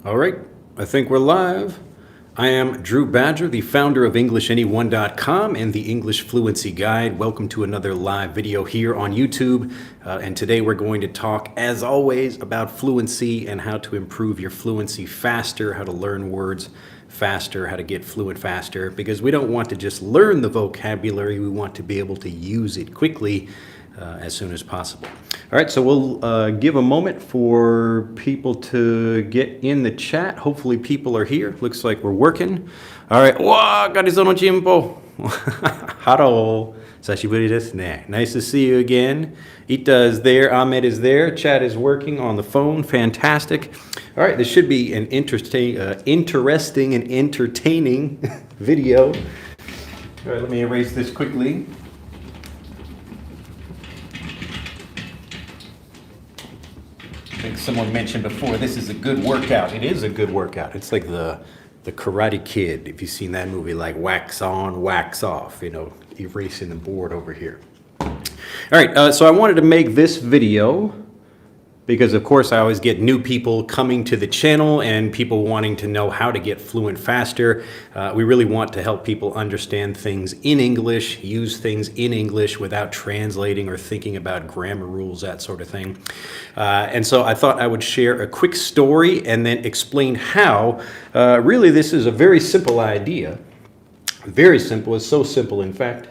All right, I think we're live. I am Drew Badger, the founder of EnglishAnyone.com and the English Fluency Guide. Welcome to another live video here on YouTube. And today we're going to talk, as always, about fluency and how to improve your fluency faster, how to learn words faster, how to get fluent faster, because we don't want to just learn the vocabulary, we want to be able to use it quickly as soon as possible. All right, so we'll give a moment for people to get in the chat. Hopefully people are here. Looks like we're working. All right. Wow, garizo no tiempo. Haro. Sashiburi desu ne. Nice to see you again. Ita is there. Ahmed is there. Chat is working on the phone. Fantastic. All right, this should be an interesting and entertaining video. All right, let me erase this quickly. I think someone mentioned before, this is a good workout. It is a good workout. It's like the Karate Kid, if you've seen that movie, like wax on, wax off, you know, erasing the board over here. All right, so I wanted to make this video because, of course, I always get new people coming to the channel and people wanting to know how to get fluent faster. We really want to help people understand things in English, use things in English without translating or thinking about grammar rules, that sort of thing. And so I thought I would share a quick story and then explain how. Really, this is a very simple idea. Very simple. It's so simple, in fact.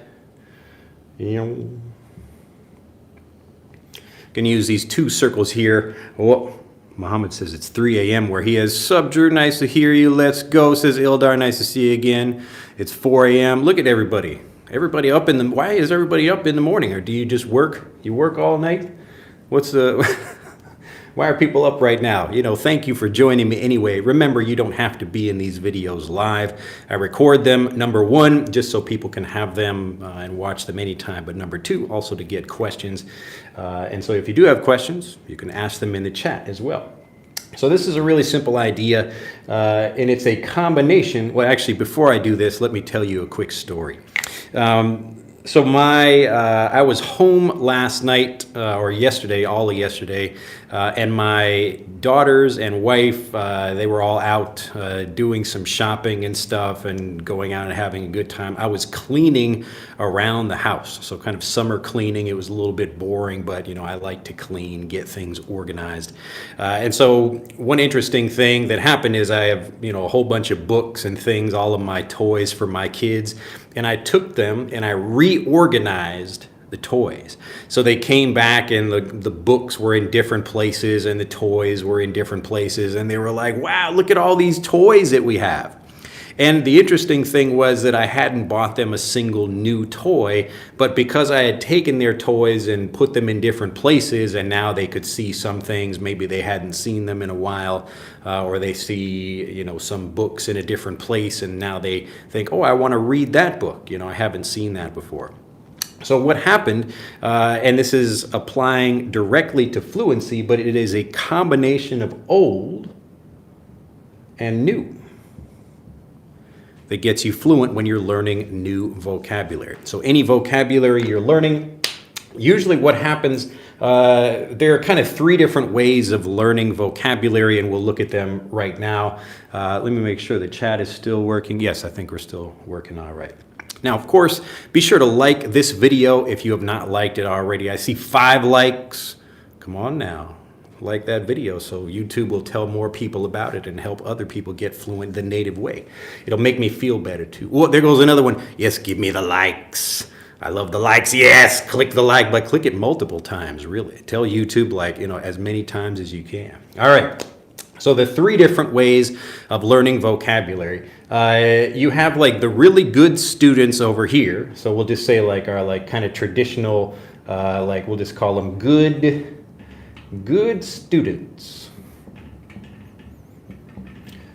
Going to use these two circles here. Oh, Muhammad says it's 3 a.m. where he is. Sub Drew, nice to hear you. Let's go, says Ildar. Nice to see you again. It's 4 a.m. Look at everybody. Everybody up in the... Why is everybody up in the morning? Or do you just work? You work all night? What's the... Why are people up right now? You know, thank you for joining me anyway. Remember, you don't have to be in these videos live. I record them, number one, just so people can have them and watch them anytime. But number two, also to get questions. And so if you do have questions, you can ask them in the chat as well. So this is a really simple idea, and it's a combination. Well, actually, before I do this, let me tell you a quick story. So I was home last night, or yesterday, all of yesterday, and my daughters and wife, they were all out doing some shopping and stuff and going out and having a good time. I was cleaning around the house, so kind of summer cleaning. It was a little bit boring, but, you know, I like to clean, get things organized. And so one interesting thing that happened is I have, you know, a whole bunch of books and things, all of my toys for my kids. And I took them and I reorganized the toys. So they came back and the books were in different places and the toys were in different places. And they were like, wow, look at all these toys that we have. And the interesting thing was that I hadn't bought them a single new toy, but because I had taken their toys and put them in different places and now they could see some things, maybe they hadn't seen them in a while, or they see, you know, some books in a different place and now they think, oh, I want to read that book. You know, I haven't seen that before. So what happened, and this is applying directly to fluency, but it is a combination of old and new that gets you fluent when you're learning new vocabulary. So any vocabulary you're learning, usually what happens, there are kind of three different ways of learning vocabulary, and we'll look at them right now. Let me make sure the chat is still working. Yes, I think we're still working all right. Now, of course, be sure to like this video if you have not liked it already. I see 5 likes. Come on now. Like that video so YouTube will tell more people about it and help other people get fluent the native way. It'll make me feel better too. Oh, there goes another one. Yes, give me the likes. I love the likes. Yes, click the like, but click it multiple times, really. Tell YouTube, like, you know, as many times as you can. All right. So the 3 different ways of learning vocabulary. You have like the really good students over here. So we'll just say like our like kind of traditional, like we'll just call them good students.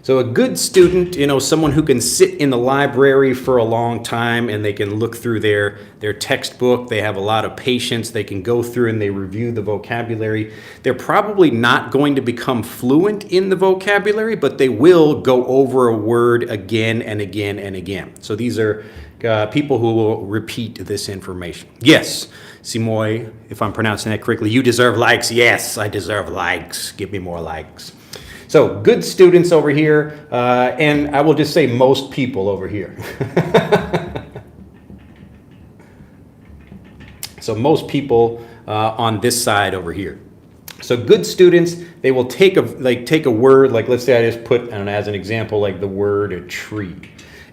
So a good student, you know, someone who can sit in the library for a long time and they can look through their textbook. They have a lot of patience. They can go through and they review the vocabulary. They're probably not going to become fluent in the vocabulary, but they will go over a word again and again and again. So these are people who will repeat this information. Yes, Simoy, if I'm pronouncing that correctly, you deserve likes. Yes, I deserve likes. Give me more likes. So good students over here, and I will just say most people over here. So most people on this side over here. So good students, they will take a word, like let's say I just put, I don't know, as an example, like the word a tree.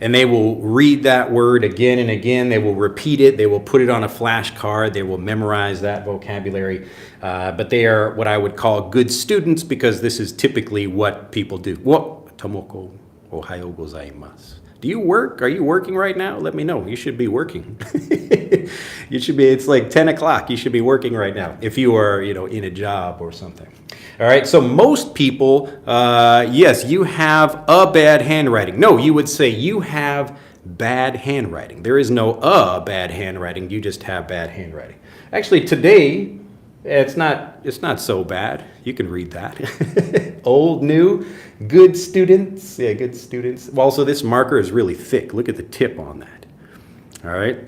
And they will read that word again and again. They will repeat it. They will put it on a flashcard. They will memorize that vocabulary. But they are what I would call good students because this is typically what people do. Tomoko ohayou gozaimasu. Do you work? Are you working right now? Let me know. You should be working. You should be, it's like 10 o'clock. You should be working right now if you are, in a job or something. All right, so most people, yes, you have a bad handwriting. No, you would say you have bad handwriting. There is no bad handwriting. You just have bad handwriting. Actually, today, it's not so bad. You can read that. Old, new, good students. Yeah, good students. Also, this marker is really thick. Look at the tip on that. All right.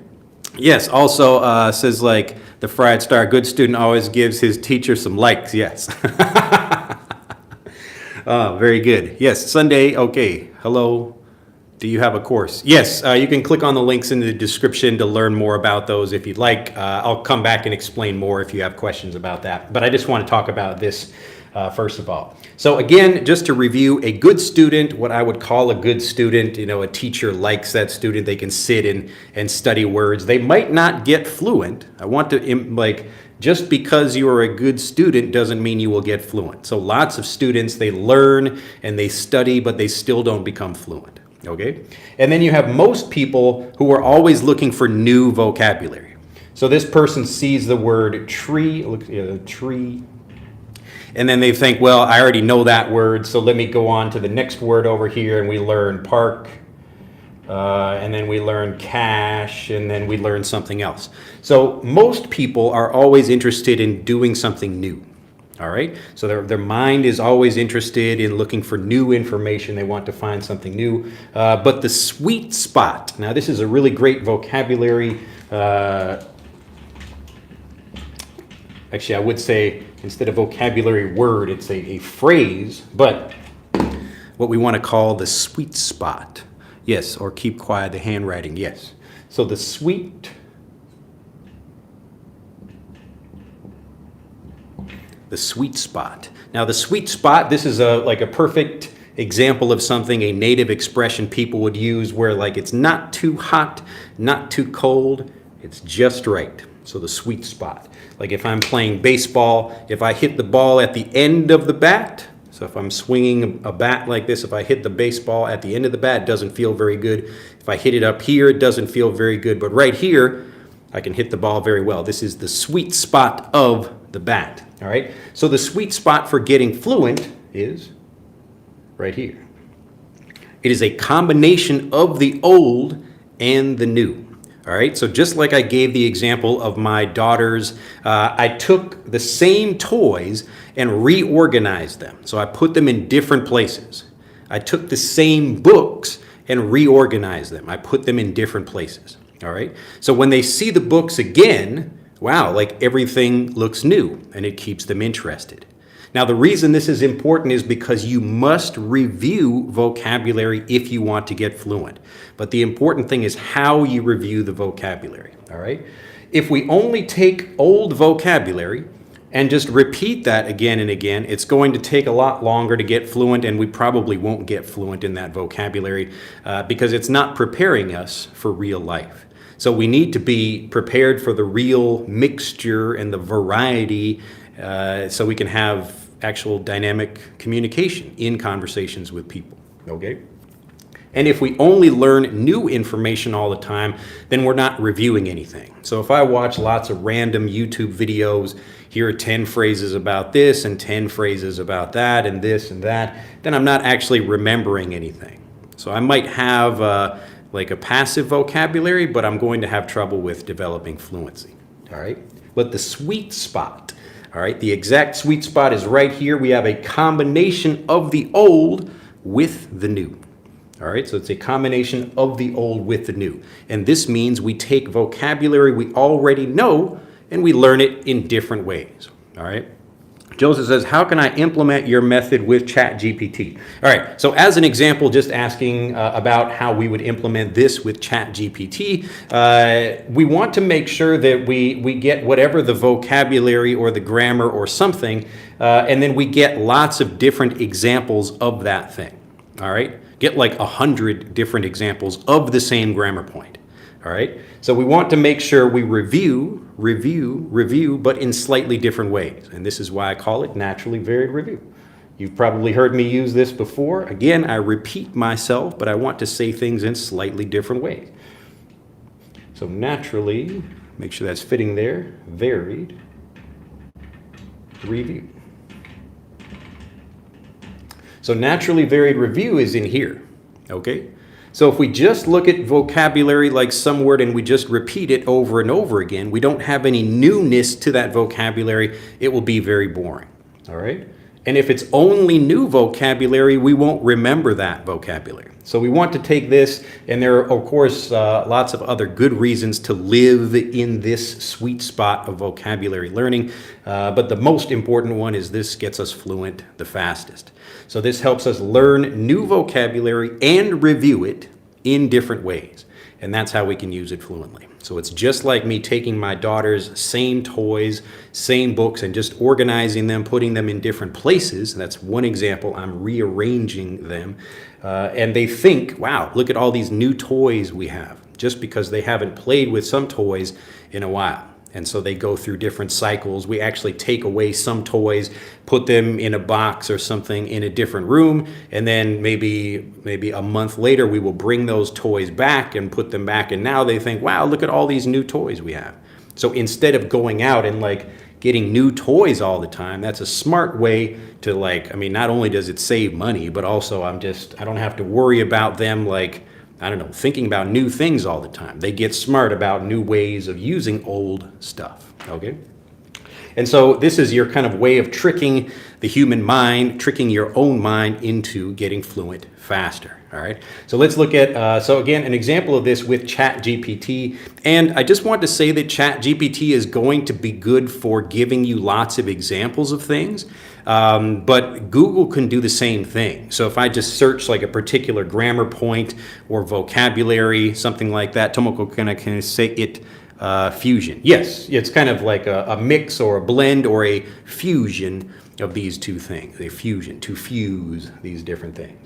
Yes, also says like the fried star, good student always gives his teacher some likes. Yes. Oh, very good. Yes, Sunday. Okay. Hello. Do you have a course? Yes, you can click on the links in the description to learn more about those if you'd like. I'll come back and explain more if you have questions about that. But I just want to talk about this first of all. So again, just to review, a good student, what I would call a good student, a teacher likes that student. They can sit and study words. They might not get fluent. I want to, just because you are a good student doesn't mean you will get fluent. So lots of students, they learn and they study, but they still don't become fluent. Okay? And then you have most people who are always looking for new vocabulary. So this person sees the word tree, tree, and then they think, well, I already know that word, so let me go on to the next word over here, and we learn park, and then we learn cash, and then we learn something else. So most people are always interested in doing something new. All right, so their mind is always interested in looking for new information. They want to find something new. But the sweet spot, now this is a really great vocabulary. Actually, I would say instead of vocabulary word, it's a phrase, but what we want to call the sweet spot. Yes, or keep quiet, the handwriting, yes. So the sweet spot. Now the sweet spot, this is like a perfect example of something, a native expression people would use where it's not too hot, not too cold, it's just right. So the sweet spot. Like if I'm playing baseball, if I hit the ball at the end of the bat, so if I'm swinging a bat like this, if I hit the baseball at the end of the bat, it doesn't feel very good. If I hit it up here, it doesn't feel very good. But right here, I can hit the ball very well. This is the sweet spot of the bat. All right, so the sweet spot for getting fluent is right here. It is a combination of the old and the new. All right, so just like I gave the example of my daughters, I took the same toys and reorganized them. So I put them in different places. I took the same books and reorganized them. I put them in different places. All right, so when they see the books again, wow, everything looks new and it keeps them interested. Now, the reason this is important is because you must review vocabulary if you want to get fluent. But the important thing is how you review the vocabulary, all right? If we only take old vocabulary and just repeat that again and again, it's going to take a lot longer to get fluent, and we probably won't get fluent in that vocabulary because it's not preparing us for real life. So we need to be prepared for the real mixture and the variety so we can have actual dynamic communication in conversations with people, okay? And if we only learn new information all the time, then we're not reviewing anything. So if I watch lots of random YouTube videos, here are 10 phrases about this and 10 phrases about that and this and that, then I'm not actually remembering anything. So I might have a passive vocabulary, but I'm going to have trouble with developing fluency, all right? But the sweet spot, all right, the exact sweet spot is right here. We have a combination of the old with the new, all right? So it's a combination of the old with the new. And this means we take vocabulary we already know and we learn it in different ways, all right? Joseph says, how can I implement your method with ChatGPT? All right, so as an example, just asking about how we would implement this with ChatGPT, we want to make sure that we get whatever the vocabulary or the grammar or something, and then we get lots of different examples of that thing, all right? Get like 100 different examples of the same grammar point. All right, so we want to make sure we review, but in slightly different ways. And this is why I call it naturally varied review. You've probably heard me use this before. Again, I repeat myself, but I want to say things in slightly different ways. So naturally, make sure that's fitting there, varied review. So naturally varied review is in here, okay? So if we just look at vocabulary like some word and we just repeat it over and over again, we don't have any newness to that vocabulary, it will be very boring, all right? And if it's only new vocabulary, we won't remember that vocabulary. So we want to take this, and there are, of course, lots of other good reasons to live in this sweet spot of vocabulary learning, but the most important one is this gets us fluent the fastest. So this helps us learn new vocabulary and review it in different ways, and that's how we can use it fluently. So it's just like me taking my daughter's same toys, same books, and just organizing them, putting them in different places. That's one example. I'm rearranging them. And they think, wow, look at all these new toys we have, just because they haven't played with some toys in a while. And so they go through different cycles. We actually take away some toys, put them in a box or something in a different room, and then maybe a month later we will bring those toys back and put them back, and now they think, wow, look at all these new toys we have. So instead of going out and like getting new toys all the time, that's a smart way to not only does it save money, but also I don't have to worry about them thinking about new things all the time. They get smart about new ways of using old stuff, okay? And so this is your kind of way of tricking the human mind, tricking your own mind into getting fluent faster, all right? So let's look at, so again, an example of this with ChatGPT. And I just want to say that ChatGPT is going to be good for giving you lots of examples of things. But Google can do the same thing. So if I just search like a particular grammar point or vocabulary, something like that, Tomoko, can I say it fusion? Yes, it's kind of like a mix or a blend or a fusion of these two things. A fusion, to fuse these different things.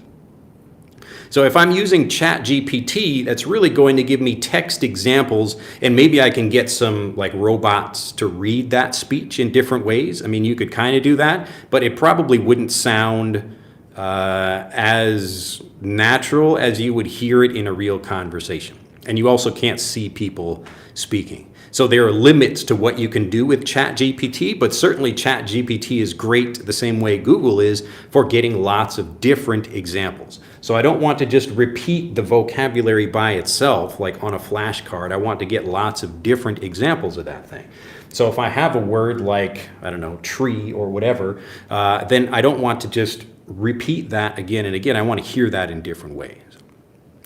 So if I'm using ChatGPT, that's really going to give me text examples, and maybe I can get some like robots to read that speech in different ways. I mean, you could kind of do that, but it probably wouldn't sound as natural as you would hear it in a real conversation. And you also can't see people speaking. So there are limits to what you can do with ChatGPT, but certainly ChatGPT is great the same way Google is for getting lots of different examples. So I don't want to just repeat the vocabulary by itself, like on a flashcard. I want to get lots of different examples of that thing. So if I have a word like, I don't know, tree or whatever, then I don't want to just repeat that again and again. I want to hear that in different ways,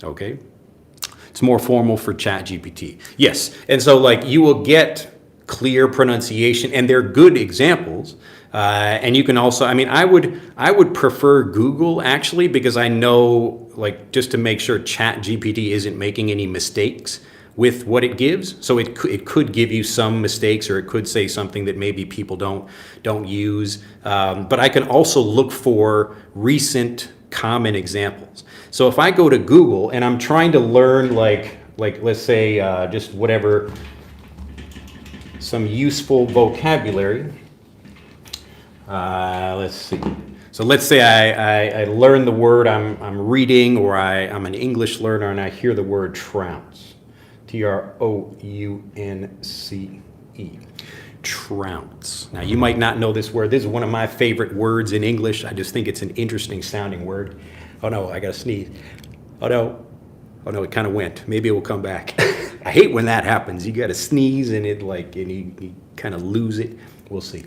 okay? It's more formal for ChatGPT. Yes, and so like you will get clear pronunciation, and they're good examples. And you can also, I would prefer Google actually, because I know, like, just to make sure ChatGPT isn't making any mistakes with what it gives. So it could give you some mistakes, or it could say something that maybe people don't use. But I can also look for recent common examples. So if I go to Google and I'm trying to learn like let's say just whatever, some useful vocabulary. Let's see. So let's say I learn the word I'm reading, or I'm an English learner and I hear the word trounce. Trounce. Trounce. Now you might not know this word. This is one of my favorite words in English. I just think it's an interesting sounding word. Oh no, I gotta sneeze. Oh no, it kind of went. Maybe it will come back. I hate when that happens. You gotta sneeze and you kind of lose it. We'll see.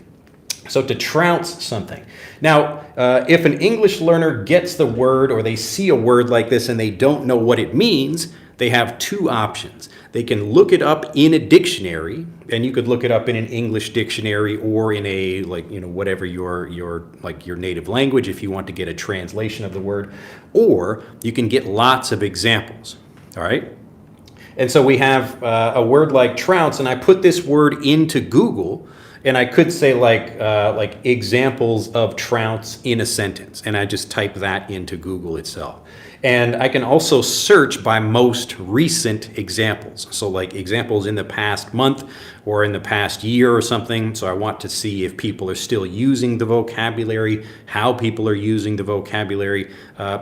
So to trounce something. Now, if an English learner gets the word, or they see a word like this and they don't know what it means, they have two options. they can look it up in a dictionary, and you could look it up in an English dictionary or in a, like, you know, whatever your like your native language if you want to get a translation of the word, or you can get lots of examples, all right? And so we have a word like trounce, and I put this word into Google, and I could say like examples of trounce in a sentence, and I just type that into Google itself. And I can also search by most recent examples. So like examples in the past month or in the past year or something. So I want to see if people are still using the vocabulary, how people are using the vocabulary.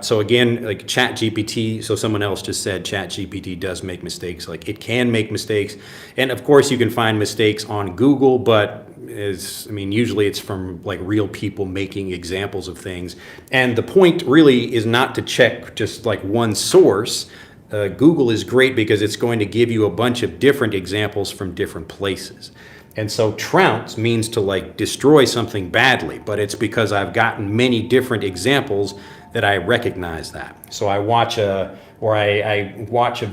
So again, like ChatGPT, so someone else just said ChatGPT does make mistakes. Like it can make mistakes. And of course you can find mistakes on Google, but usually it's from like real people making examples of things. And the point really is not to check just like one source. Google is great because it's going to give you a bunch of different examples from different places. And so trounce means to like destroy something badly, but it's because I've gotten many different examples that I recognize that. So I watch a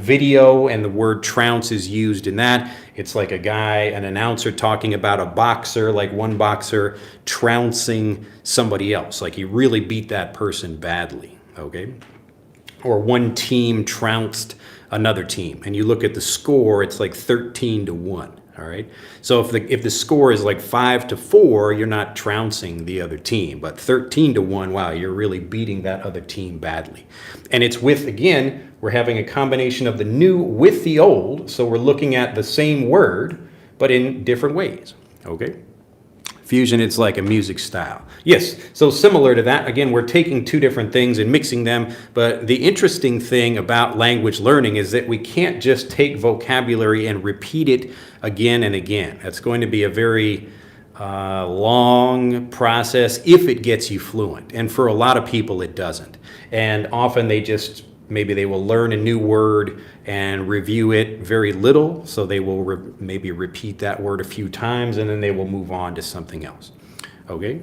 video and the word trounce is used in that. It's like a guy, an announcer talking about a boxer, like one boxer trouncing somebody else. Like he really beat that person badly, okay? Or one team trounced another team. And you look at the score, it's like 13-1. All right. So if the score is like 5-4, you're not trouncing the other team, but 13-1, wow, you're really beating that other team badly. And it's with, again, we're having a combination of the new with the old. So we're looking at the same word, but in different ways. Okay. Fusion, it's like a music style. Yes, so similar to that, again, we're taking two different things and mixing them, but the interesting thing about language learning is that we can't just take vocabulary and repeat it again and again. That's going to be a very long process if it gets you fluent, and for a lot of people it doesn't. And often maybe they will learn a new word and review it very little, so they will maybe repeat that word a few times and then they will move on to something else, okay?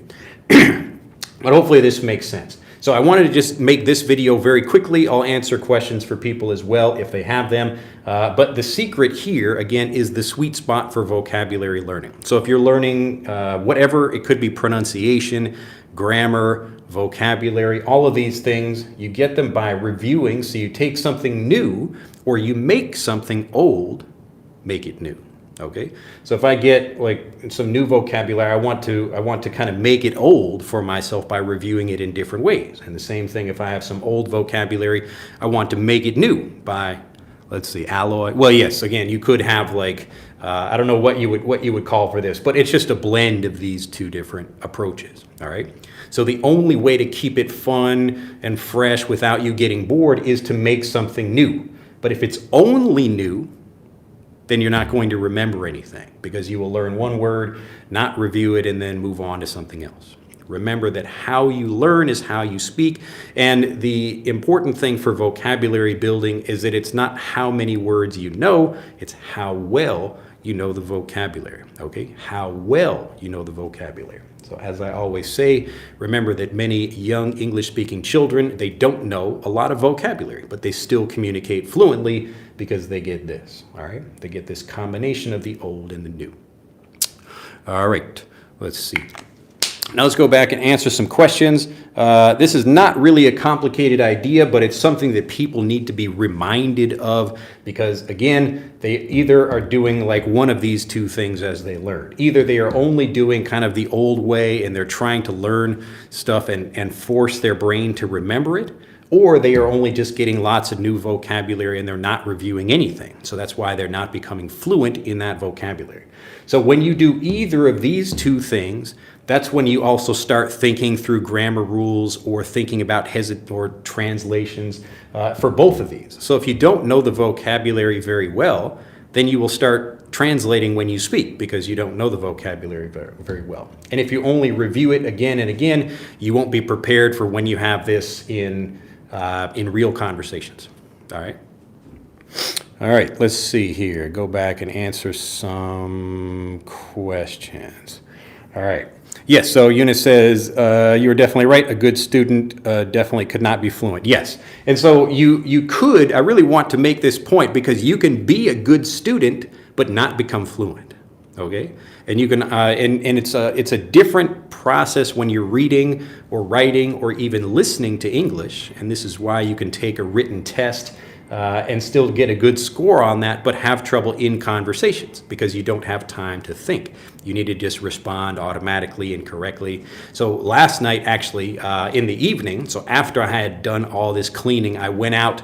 But hopefully this makes sense. So I wanted to just make this video very quickly. I'll answer questions for people as well if they have them. But the secret here, again, is the sweet spot for vocabulary learning. So if you're learning whatever, it could be pronunciation, grammar, vocabulary, all of these things, you get them by reviewing. So you take something new or you make something old, make it new. Okay, so if I get like some new vocabulary, I want to kind of make it old for myself by reviewing it in different ways. And the same thing, if I have some old vocabulary, I want to make it new by, let's see, alloy. Well, yes, again, you could have like, I don't know what you would call for this, but it's just a blend of these two different approaches. All right. So the only way to keep it fun and fresh without you getting bored is to make something new. But if it's only new, then you're not going to remember anything because you will learn one word, not review it, and then move on to something else. Remember that how you learn is how you speak. And the important thing for vocabulary building is that it's not how many words you know, it's how well you know the vocabulary, okay? How well you know the vocabulary. So as I always say, remember that many young English-speaking children, they don't know a lot of vocabulary, but they still communicate fluently because they get this, all right? They get this combination of the old and the new. All right, let's see. Now let's go back and answer some questions. This is not really a complicated idea, but it's something that people need to be reminded of because, again, they either are doing like one of these two things as they learn. Either they are only doing kind of the old way and they're trying to learn stuff and force their brain to remember it, or they are only just getting lots of new vocabulary and they're not reviewing anything. So that's why they're not becoming fluent in that vocabulary. So when you do either of these two things, that's when you also start thinking through grammar rules or thinking about or translations for both of these. So if you don't know the vocabulary very well, then you will start translating when you speak because you don't know the vocabulary very, very well. And if you only review it again and again, you won't be prepared for when you have this in real conversations. All right. All right, let's see here. Go back and answer some questions. All right. Yes, so Eunice says, you're definitely right. A good student definitely could not be fluent. Yes. And so you could, I really want to make this point because you can be a good student but not become fluent. Okay? And you can, and it's a different process when you're reading or writing or even listening to English. And this is why you can take a written test and still get a good score on that, but have trouble in conversations because you don't have time to think. You need to just respond automatically and correctly. So last night, actually, in the evening, so after I had done all this cleaning, I went out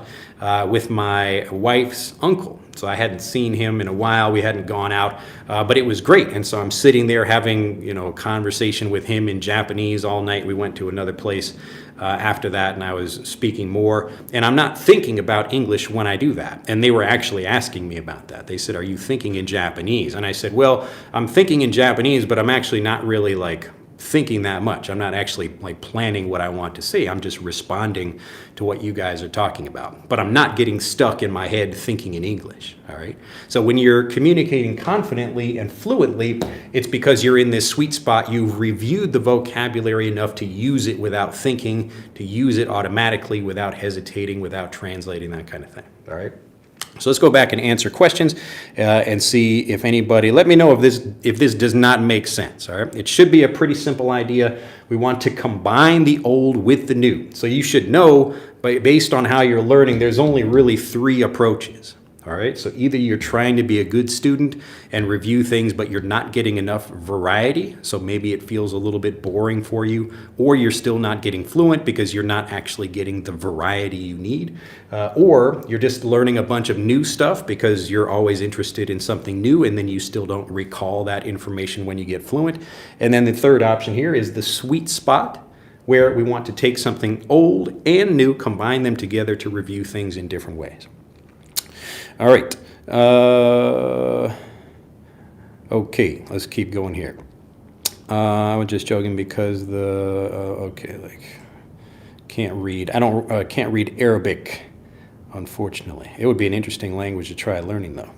with my wife's uncle. So I hadn't seen him in a while. We hadn't gone out, but it was great. And so I'm sitting there having, a conversation with him in Japanese all night. We went to another place after that, and I was speaking more. And I'm not thinking about English when I do that. And they were actually asking me about that. They said, "Are you thinking in Japanese?" And I said, "Well, I'm thinking in Japanese, but I'm actually not really thinking that much. I'm not actually planning what I want to say. I'm just responding to what you guys are talking about. But I'm not getting stuck in my head thinking in English." All right. So when you're communicating confidently and fluently, it's because you're in this sweet spot. You've reviewed the vocabulary enough to use it without thinking, to use it automatically without hesitating, without translating, that kind of thing. All right. So let's go back and answer questions and see if anybody, let me know if this does not make sense, all right? It should be a pretty simple idea. We want to combine the old with the new. So you should know, based on how you're learning, there's only really 3 approaches. All right, so either you're trying to be a good student and review things, but you're not getting enough variety, so maybe it feels a little bit boring for you, or you're still not getting fluent because you're not actually getting the variety you need, or you're just learning a bunch of new stuff because you're always interested in something new, and then you still don't recall that information when you get fluent. And then the third option here is the sweet spot, where we want to take something old and new, combine them together to review things in different ways. All right. Okay, let's keep going here. I was just joking because can't read. Can't read Arabic, unfortunately. It would be an interesting language to try learning, though.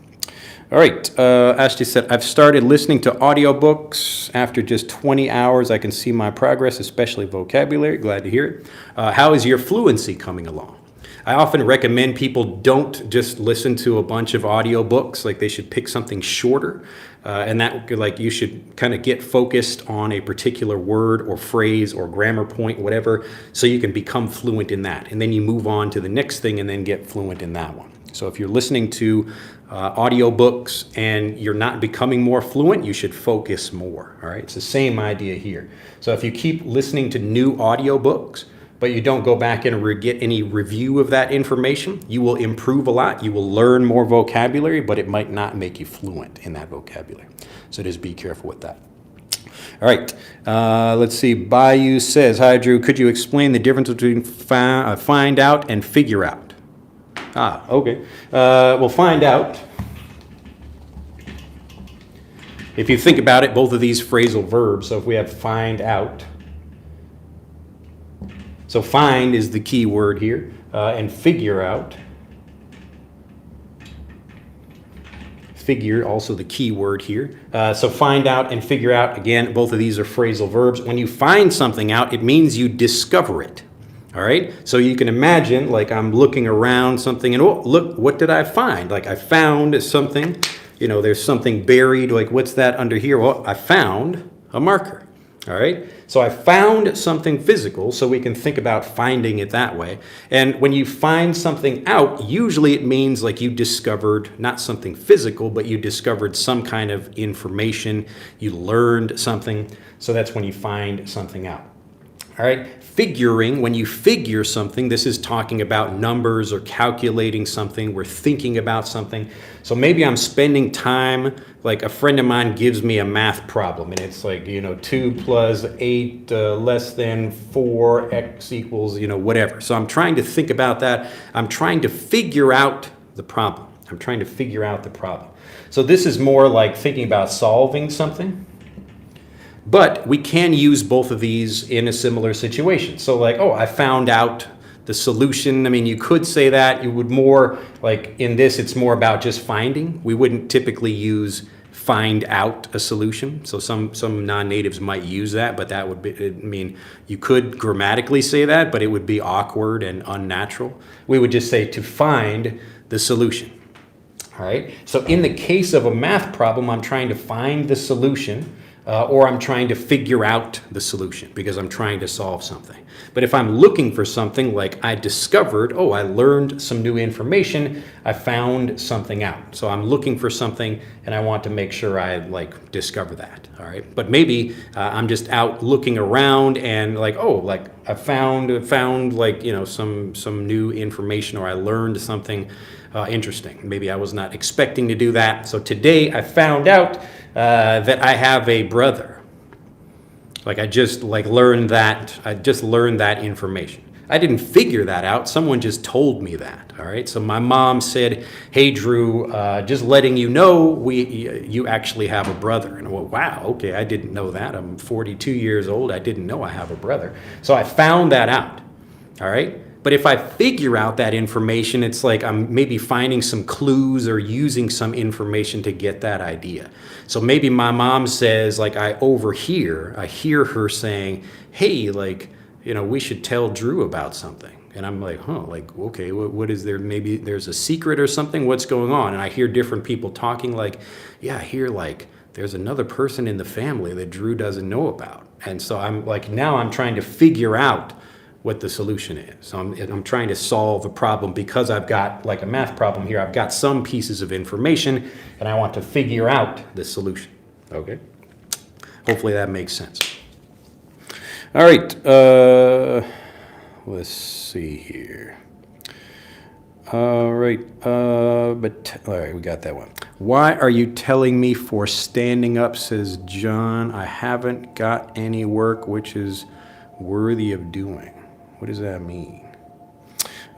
All right. Ashley said, "I've started listening to audiobooks. After just 20 hours, I can see my progress, especially vocabulary." Glad to hear it. How is your fluency coming along? I often recommend people don't just listen to a bunch of audiobooks. They should pick something shorter, and that you should kind of get focused on a particular word or phrase or grammar point, whatever, so you can become fluent in that. And then you move on to the next thing and then get fluent in that one. So if you're listening to audiobooks and you're not becoming more fluent, you should focus more. All right, it's the same idea here. So if you keep listening to new audiobooks, but you don't go back and get any review of that information, you will improve a lot. You will learn more vocabulary, but it might not make you fluent in that vocabulary. So just be careful with that. All right, let's see. Bayou says, "Hi, Drew. Could you explain the difference between find out and figure out?" Okay. Well, find out. If you think about it, both of these phrasal verbs, so if we have find out, so find is the key word here, and figure out. Figure, also the key word here. So find out and figure out, again, both of these are phrasal verbs. When you find something out, it means you discover it. All right? So you can imagine, I'm looking around something and, oh, look, what did I find? I found something, there's something buried. What's that under here? Well, I found a marker. All right, so I found something physical, so we can think about finding it that way. And when you find something out, usually it means you discovered not something physical, but you discovered some kind of information, you learned something, so that's when you find something out. All right, figuring, when you figure something, this is talking about numbers or calculating something, we're thinking about something. So maybe I'm spending time, a friend of mine gives me a math problem, and it's 2 plus 8 less than 4, x equals, whatever. So I'm trying to think about that. I'm trying to figure out the problem. So this is more thinking about solving something. But we can use both of these in a similar situation. So I found out the solution. I mean, you could say that. You would more, in this, it's more about just finding. We wouldn't typically use find out a solution. So some non-natives might use that, but that would be, I mean, you could grammatically say that, but it would be awkward and unnatural. We would just say to find the solution. All right. So in the case of a math problem, I'm trying to find the solution, or I'm trying to figure out the solution because I'm trying to solve something. But if I'm looking for something like I discovered, oh, I learned some new information, I found something out. So I'm looking for something and I want to make sure I like discover that. All right. But maybe I'm just out looking around and like, oh, like I found like, you know, some new information, or I learned something interesting. Maybe I was not expecting to do that. So today I found out that I have a brother. Like I just learned that information. I didn't figure that out. Someone just told me that. All right. So my mom said, "Hey Drew, just letting you know, you actually have a brother." And I went, "Wow, okay, I didn't know that. I'm 42 years old. I didn't know I have a brother." So I found that out. All right. But if I figure out that information, it's like I'm maybe finding some clues or using some information to get that idea. So maybe my mom says, like I hear her saying, "Hey, like, you know, we should tell Drew about something." And I'm like, huh, like, okay, what is there? Maybe there's a secret or something. What's going on? And I hear different people talking like, yeah, I hear like there's another person in the family that Drew doesn't know about. And so I'm like, now I'm trying to figure out what the solution is. So I'm trying to solve a problem because I've got like a math problem here. I've got some pieces of information and I want to figure out the solution. Okay. Hopefully that makes sense. All right. Let's see here. All right. All right, we got that one. Why are you telling me for standing up, says John. I haven't got any work which is worthy of doing. What does that mean?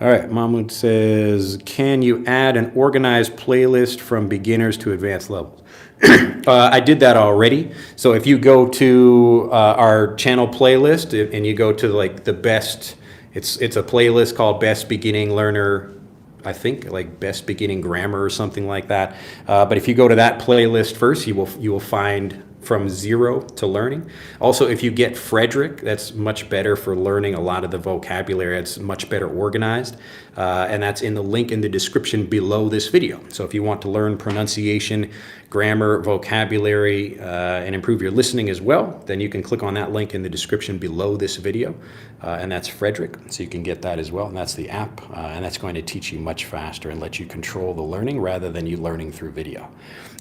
All right, Mahmoud says, can you add an organized playlist from beginners to advanced levels? I did that already. So if you go to our channel playlist and you go to like the best, it's a playlist called Best Beginning Learner, I think like Best Beginning Grammar or something like that. But if you go to that playlist first, you will find From Zero to Learning. Also, if you get Frederick, that's much better for learning a lot of the vocabulary. It's much better organized. And that's in the link in the description below this video. So if you want to learn pronunciation, grammar, vocabulary, and improve your listening as well, then you can click on that link in the description below this video. And that's Frederick, so you can get that as well. And that's the app, and that's going to teach you much faster and let you control the learning rather than you learning through video.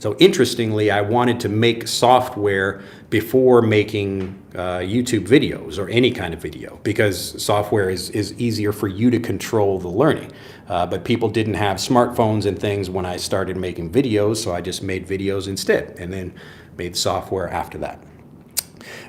So interestingly, I wanted to make software before making YouTube videos or any kind of video, because software is easier for you to control the learning. But people didn't have smartphones and things when I started making videos, so I just made videos instead and then made software after that.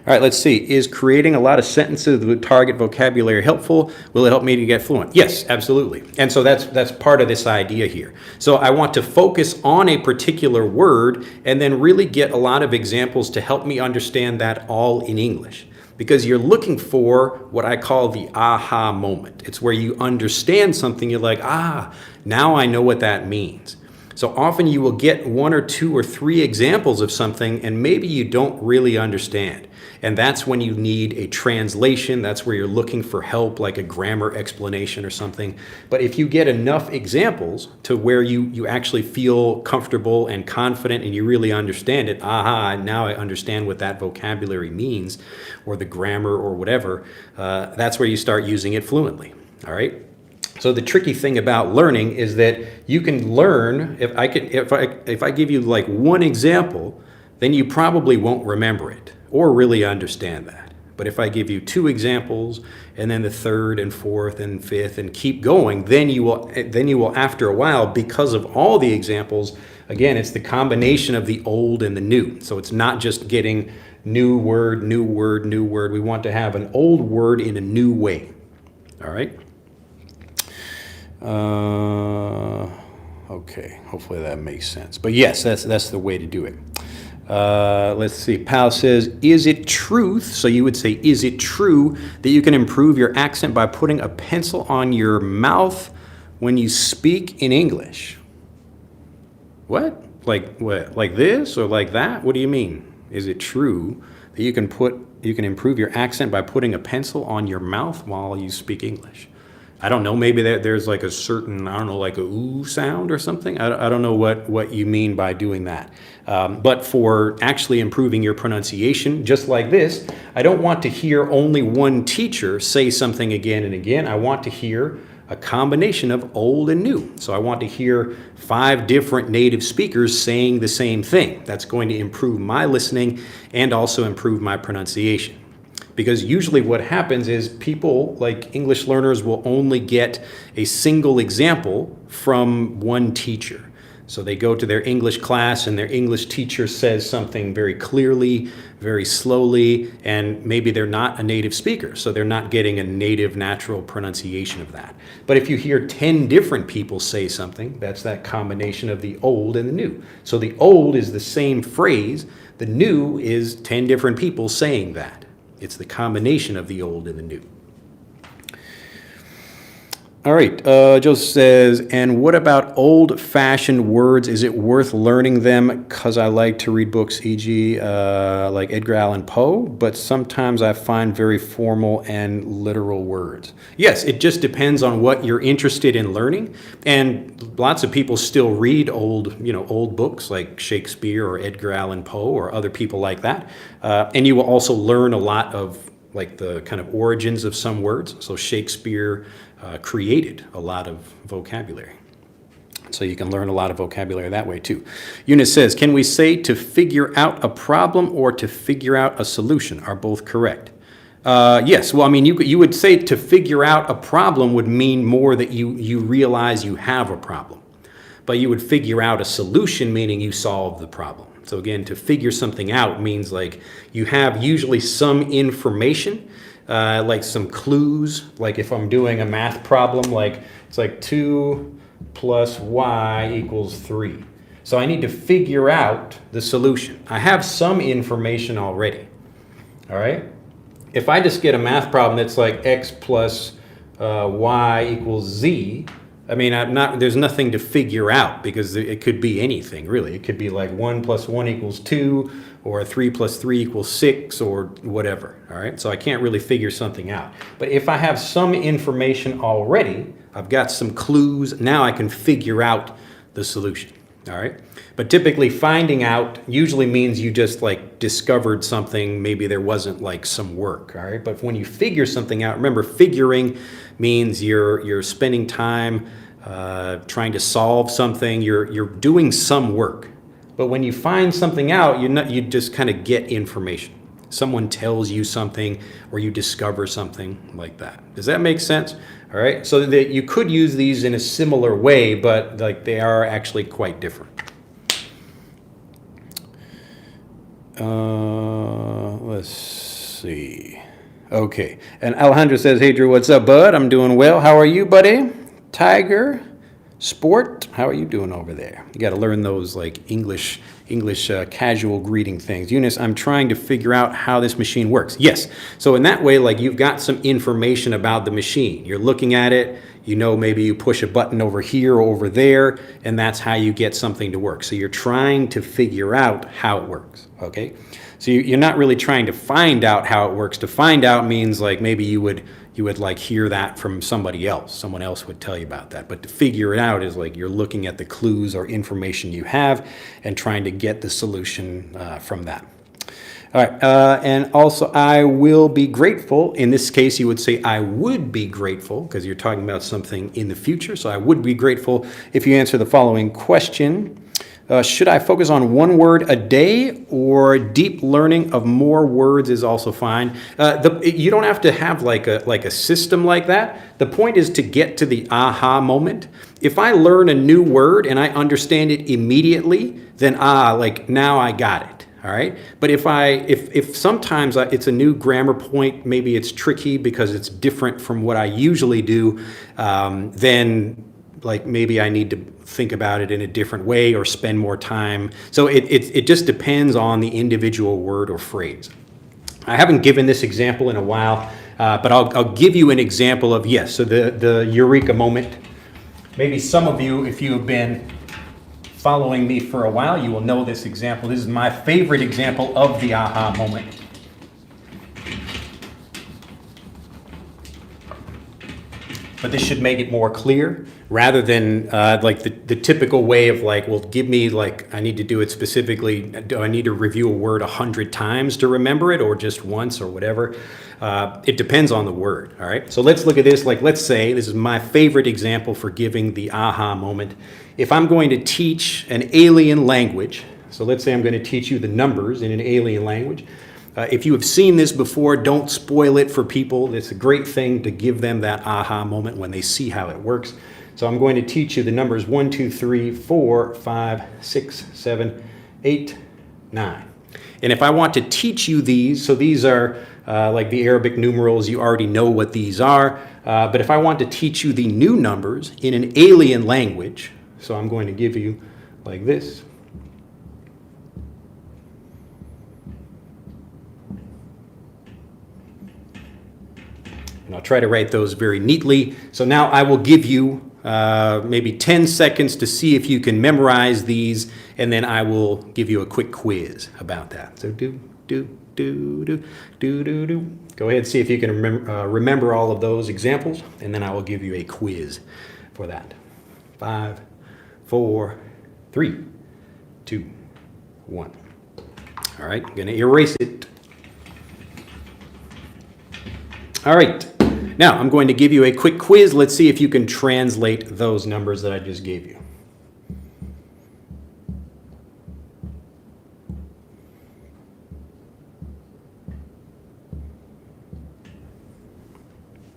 All right, let's see. Is creating a lot of sentences with target vocabulary helpful? Will it help me to get fluent? Yes, absolutely. And so that's part of this idea here. So I want to focus on a particular word and then really get a lot of examples to help me understand that all in English. Because you're looking for what I call the aha moment. It's where you understand something, you're like, ah, now I know what that means. So often you will get 1 or 2 or 3 examples of something and maybe you don't really understand. And that's when you need a translation. That's where you're looking for help, like a grammar explanation or something. But if you get enough examples to where you actually feel comfortable and confident and you really understand it, aha, now I understand what that vocabulary means, or the grammar or whatever, that's where you start using it fluently, all right? So the tricky thing about learning is that you can learn, if I give you like one example, then you probably won't remember it or really understand that. But if I give you 2 examples and then the 3rd and 4th and 5th and keep going, then you will after a while, because of all the examples, again, it's the combination of the old and the new. So it's not just getting new word, new word, new word. We want to have an old word in a new way. All right? Okay, hopefully that makes sense. But yes, that's the way to do it. Let's see. Pal says, is it truth? So you would say, is it true that you can improve your accent by putting a pencil on your mouth when you speak in English? What? Like what? Like this or like that? What do you mean? Is it true that you can improve your accent by putting a pencil on your mouth while you speak English? I don't know. Maybe there's like a certain, I don't know, like a ooh sound or something. I don't know what you mean by doing that. But for actually improving your pronunciation, just like this, I don't want to hear only one teacher say something again and again. I want to hear a combination of old and new. So I want to hear 5 different native speakers saying the same thing. That's going to improve my listening and also improve my pronunciation. Because usually what happens is people, like English learners, will only get a single example from one teacher. So they go to their English class and their English teacher says something very clearly, very slowly, and maybe they're not a native speaker, so they're not getting a native, natural pronunciation of that. But if you hear 10 different people say something, that's that combination of the old and the new. So the old is the same phrase, the new is 10 different people saying that. It's the combination of the old and the new. All right, Joe says, and what about old-fashioned words? Is it worth learning them? Because I like to read books, e.g. Like Edgar Allan Poe, but sometimes I find very formal and literal words. Yes, it just depends on what you're interested in learning. And lots of people still read old books like Shakespeare or Edgar Allan Poe or other people like that. And you will also learn a lot of like the kind of origins of some words. So Shakespeare created a lot of vocabulary. So you can learn a lot of vocabulary that way too. Eunice says, can we say to figure out a problem or to figure out a solution? Are both correct? Yes, well, I mean, you would say to figure out a problem would mean more that you realize you have a problem. But you would figure out a solution, meaning you solve the problem. So again, to figure something out means like you have usually some information, like some clues, like if I'm doing a math problem, like it's like 2 plus y equals 3. So I need to figure out the solution. I have some information already, all right? If I just get a math problem that's like x plus y equals z, I mean, there's nothing to figure out because it could be anything, really. It could be like 1 plus 1 equals 2 or 3 plus 3 equals 6 or whatever, all right? So I can't really figure something out. But if I have some information already, I've got some clues, now I can figure out the solution, all right? But typically finding out usually means you just like discovered something, maybe there wasn't like some work, all right? But when you figure something out, remember figuring means you're spending time trying to solve something, you're doing some work. But when you find something out, you just kind of get information. Someone tells you something or you discover something like that. Does that make sense? All right, so that you could use these in a similar way, but like they are actually quite different. Let's see. Okay, and Alejandro says, hey Drew, what's up, bud? I'm doing well. How are you, buddy? Tiger, Sport, how are you doing over there? You got to learn those like English casual greeting things. Eunice, I'm trying to figure out how this machine works. Yes, so in that way, like you've got some information about the machine. You're looking at it, you know, maybe you push a button over here or over there, and that's how you get something to work. So you're trying to figure out how it works, okay? So you're not really trying to find out how it works. To find out means like maybe you would like hear that from somebody else. Someone else would tell you about that. But to figure it out is like you're looking at the clues or information you have and trying to get the solution from that. All right, and also I will be grateful. In this case, you would say I would be grateful because you're talking about something in the future. So I would be grateful if you answer the following question. Should I focus on one word a day or deep learning of more words is also fine? You don't have to have like a system like that. The point is to get to the aha moment. If I learn a new word and I understand it immediately, then like now I got it. All right. But if sometimes it's a new grammar point, maybe it's tricky because it's different from what I usually do, then like maybe I need to think about it in a different way or spend more time. So it just depends on the individual word or phrase. I haven't given this example in a while, but I'll give you an example of, yes, so the eureka moment. Maybe some of you, if you have been following me for a while, you will know this example. This is my favorite example of the aha moment. But this should make it more clear rather than like the typical way of like, well, give me like, I need to do it specifically. Do I need to review a word 100 times to remember it or just once or whatever? It depends on the word, all right? So let's look at this. Like, let's say, this is my favorite example for giving the aha moment. If I'm going to teach an alien language, so let's say I'm going to teach you the numbers in an alien language. If you have seen this before, don't spoil it for people. It's a great thing to give them that aha moment when they see how it works. So I'm going to teach you the numbers 1, 2, 3, 4, 5, 6, 7, 8, 9. And if I want to teach you these, so these are like the Arabic numerals, you already know what these are. But if I want to teach you the new numbers in an alien language, so I'm going to give you like this. And I'll try to write those very neatly. So now I will give you maybe 10 seconds to see if you can memorize these, and then I will give you a quick quiz about that. So do. Go ahead and see if you can remember all of those examples, and then I will give you a quiz for that. 5, 4, 3, 2, 1. All right, I'm going to erase it. All right. Now, I'm going to give you a quick quiz. Let's see if you can translate those numbers that I just gave you.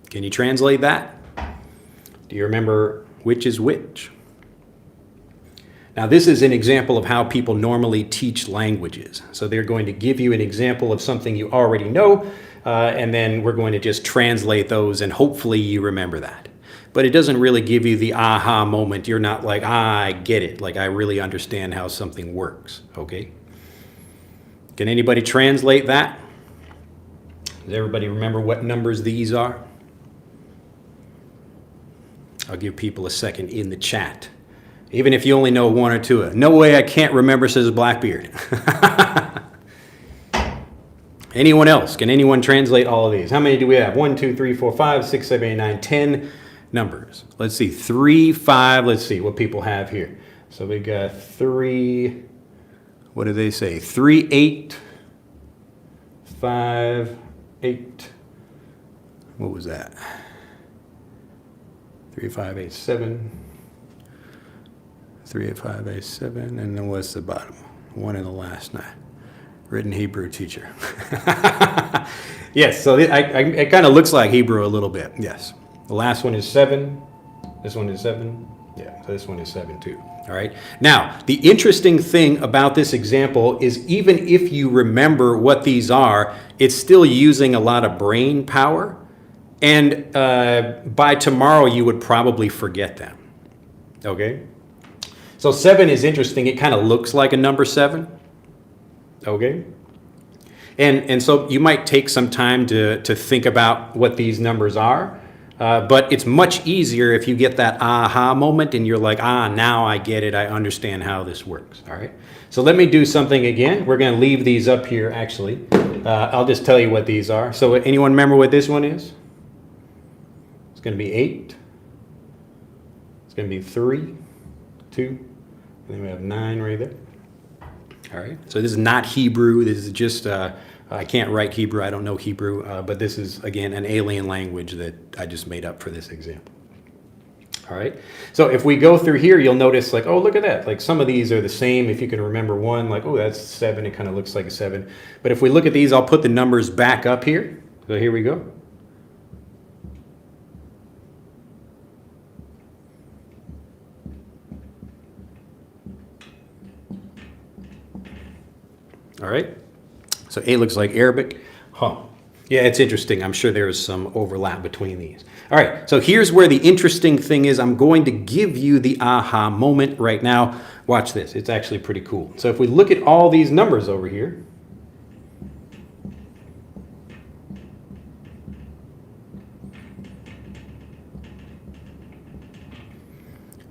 Can you translate that? Do you remember which is which? Now, this is an example of how people normally teach languages. So they're going to give you an example of something you already know, and then we're going to just translate those, and hopefully you remember that. But it doesn't really give you the aha moment. You're not like, I get it. Like, I really understand how something works, okay? Can anybody translate that? Does everybody remember what numbers these are? I'll give people a second in the chat. Even if you only know one or two. No way I can't remember, says Blackbeard. Anyone else? Can anyone translate all of these? How many do we have? 1, 2, 3, 4, 5, 6, 7, 8, 9, 10 numbers. Let's see. 3, 5. Let's see what people have here. So we got 3. What do they say? 3, 8, 5, 8. What was that? 3, 5, 8, 7. 3, 8, 5, 8, 7. And then what's the bottom? 1 in the last 9. Written Hebrew teacher. Yes, so it kind of looks like Hebrew a little bit. Yes. The last one is 7. This one is 7. Yeah, so this one is 7 too. All right. Now, the interesting thing about this example is even if you remember what these are, it's still using a lot of brain power. And by tomorrow, you would probably forget them. Okay? So 7 is interesting. It kind of looks like a number 7. Okay? And so you might take some time to think about what these numbers are. But it's much easier if you get that aha moment and you're like, now I get it. I understand how this works. All right? So let me do something again. We're going to leave these up here, actually. I'll just tell you what these are. So anyone remember what this one is? It's going to be 8. It's going to be 3, 2. And then we have 9 right there. All right. So this is not Hebrew. This is just, I can't write Hebrew. I don't know Hebrew. But this is, again, an alien language that I just made up for this example. All right. So if we go through here, you'll notice like, oh, look at that. Like some of these are the same. If you can remember one, like, oh, that's 7. It kind of looks like a 7. But if we look at these, I'll put the numbers back up here. So here we go. All right. So A looks like Arabic. Yeah, it's interesting. I'm sure there is some overlap between these. All right. So here's where the interesting thing is. I'm going to give you the aha moment right now. Watch this. It's actually pretty cool. So if we look at all these numbers over here.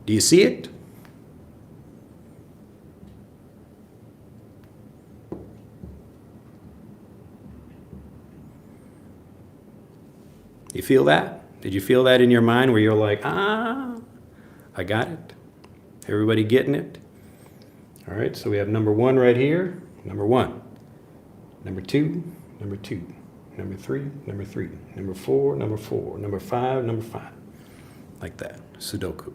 Do you see it? feel that? Did you feel that in your mind where you're like, I got it? Everybody getting it? All right, so we have number 1 right here. Number 1. Number 2. Number 2. Number 3. Number 3. Number 4. Number 4. Number 5. Number 5. Like that. Sudoku.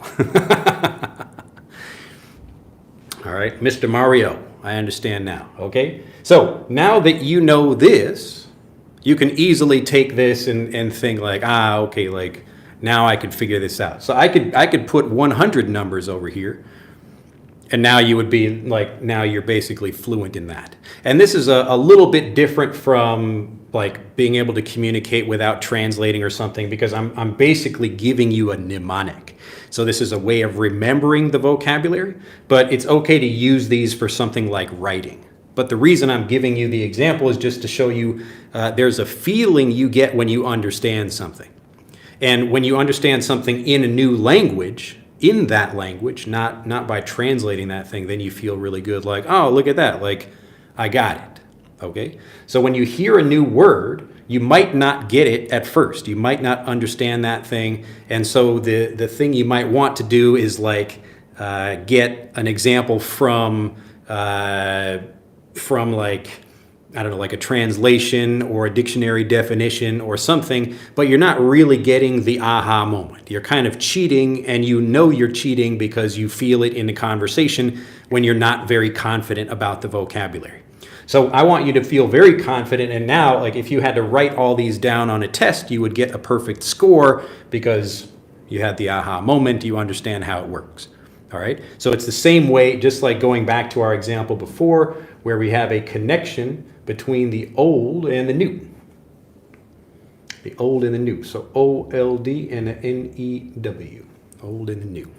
All right, Mr. Mario, I understand now, okay? So now that you know this, you can easily take this and think like, okay, like now I could figure this out. So I could put 100 numbers over here, and now you would be like, now you're basically fluent in that. And this is a little bit different from like being able to communicate without translating or something, because I'm basically giving you a mnemonic. So this is a way of remembering the vocabulary, but it's okay to use these for something like writing. But the reason I'm giving you the example is just to show you there's a feeling you get when you understand something. And when you understand something in a new language, in that language, not by translating that thing, then you feel really good, like, oh, look at that, like, I got it, okay? So when you hear a new word, you might not get it at first. You might not understand that thing. And so the thing you might want to do is like get an example from like, I don't know, like a translation or a dictionary definition or something, but you're not really getting the aha moment. You're kind of cheating, and you know you're cheating because you feel it in the conversation when you're not very confident about the vocabulary. So I want you to feel very confident, and now, like if you had to write all these down on a test, you would get a perfect score because you had the aha moment, you understand how it works. All right, so it's the same way, just like going back to our example before, where we have a connection between the old and the new. The old and the new. So OLD and the NEW. Old and the new.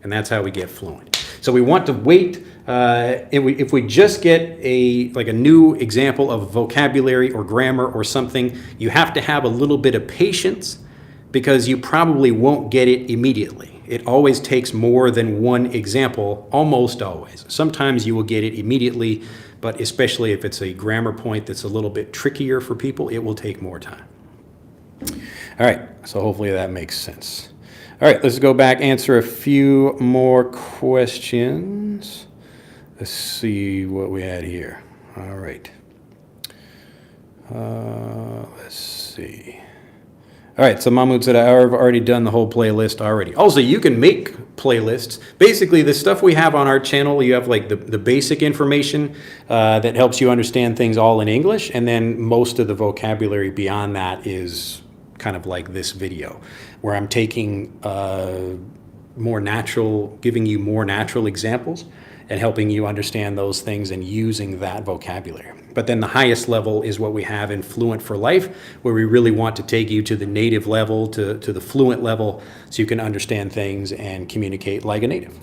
And that's how we get fluent. So we want to wait. If we just get a new example of vocabulary or grammar or something, you have to have a little bit of patience because you probably won't get it immediately. It always takes more than one example, almost always. Sometimes you will get it immediately, but especially if it's a grammar point that's a little bit trickier for people, it will take more time. All right, so hopefully that makes sense. All right, let's go back, answer a few more questions. Let's see what we had here. All right. Let's see. All right, so Mahmoud said, I've already done the whole playlist already. Also, you can make playlists. Basically, the stuff we have on our channel, you have like the basic information that helps you understand things all in English, and then most of the vocabulary beyond that is kind of like this video, where I'm taking more natural, giving you more natural examples and helping you understand those things and using that vocabulary. But then the highest level is what we have in Fluent for Life, where we really want to take you to the native level, to the fluent level, so you can understand things and communicate like a native.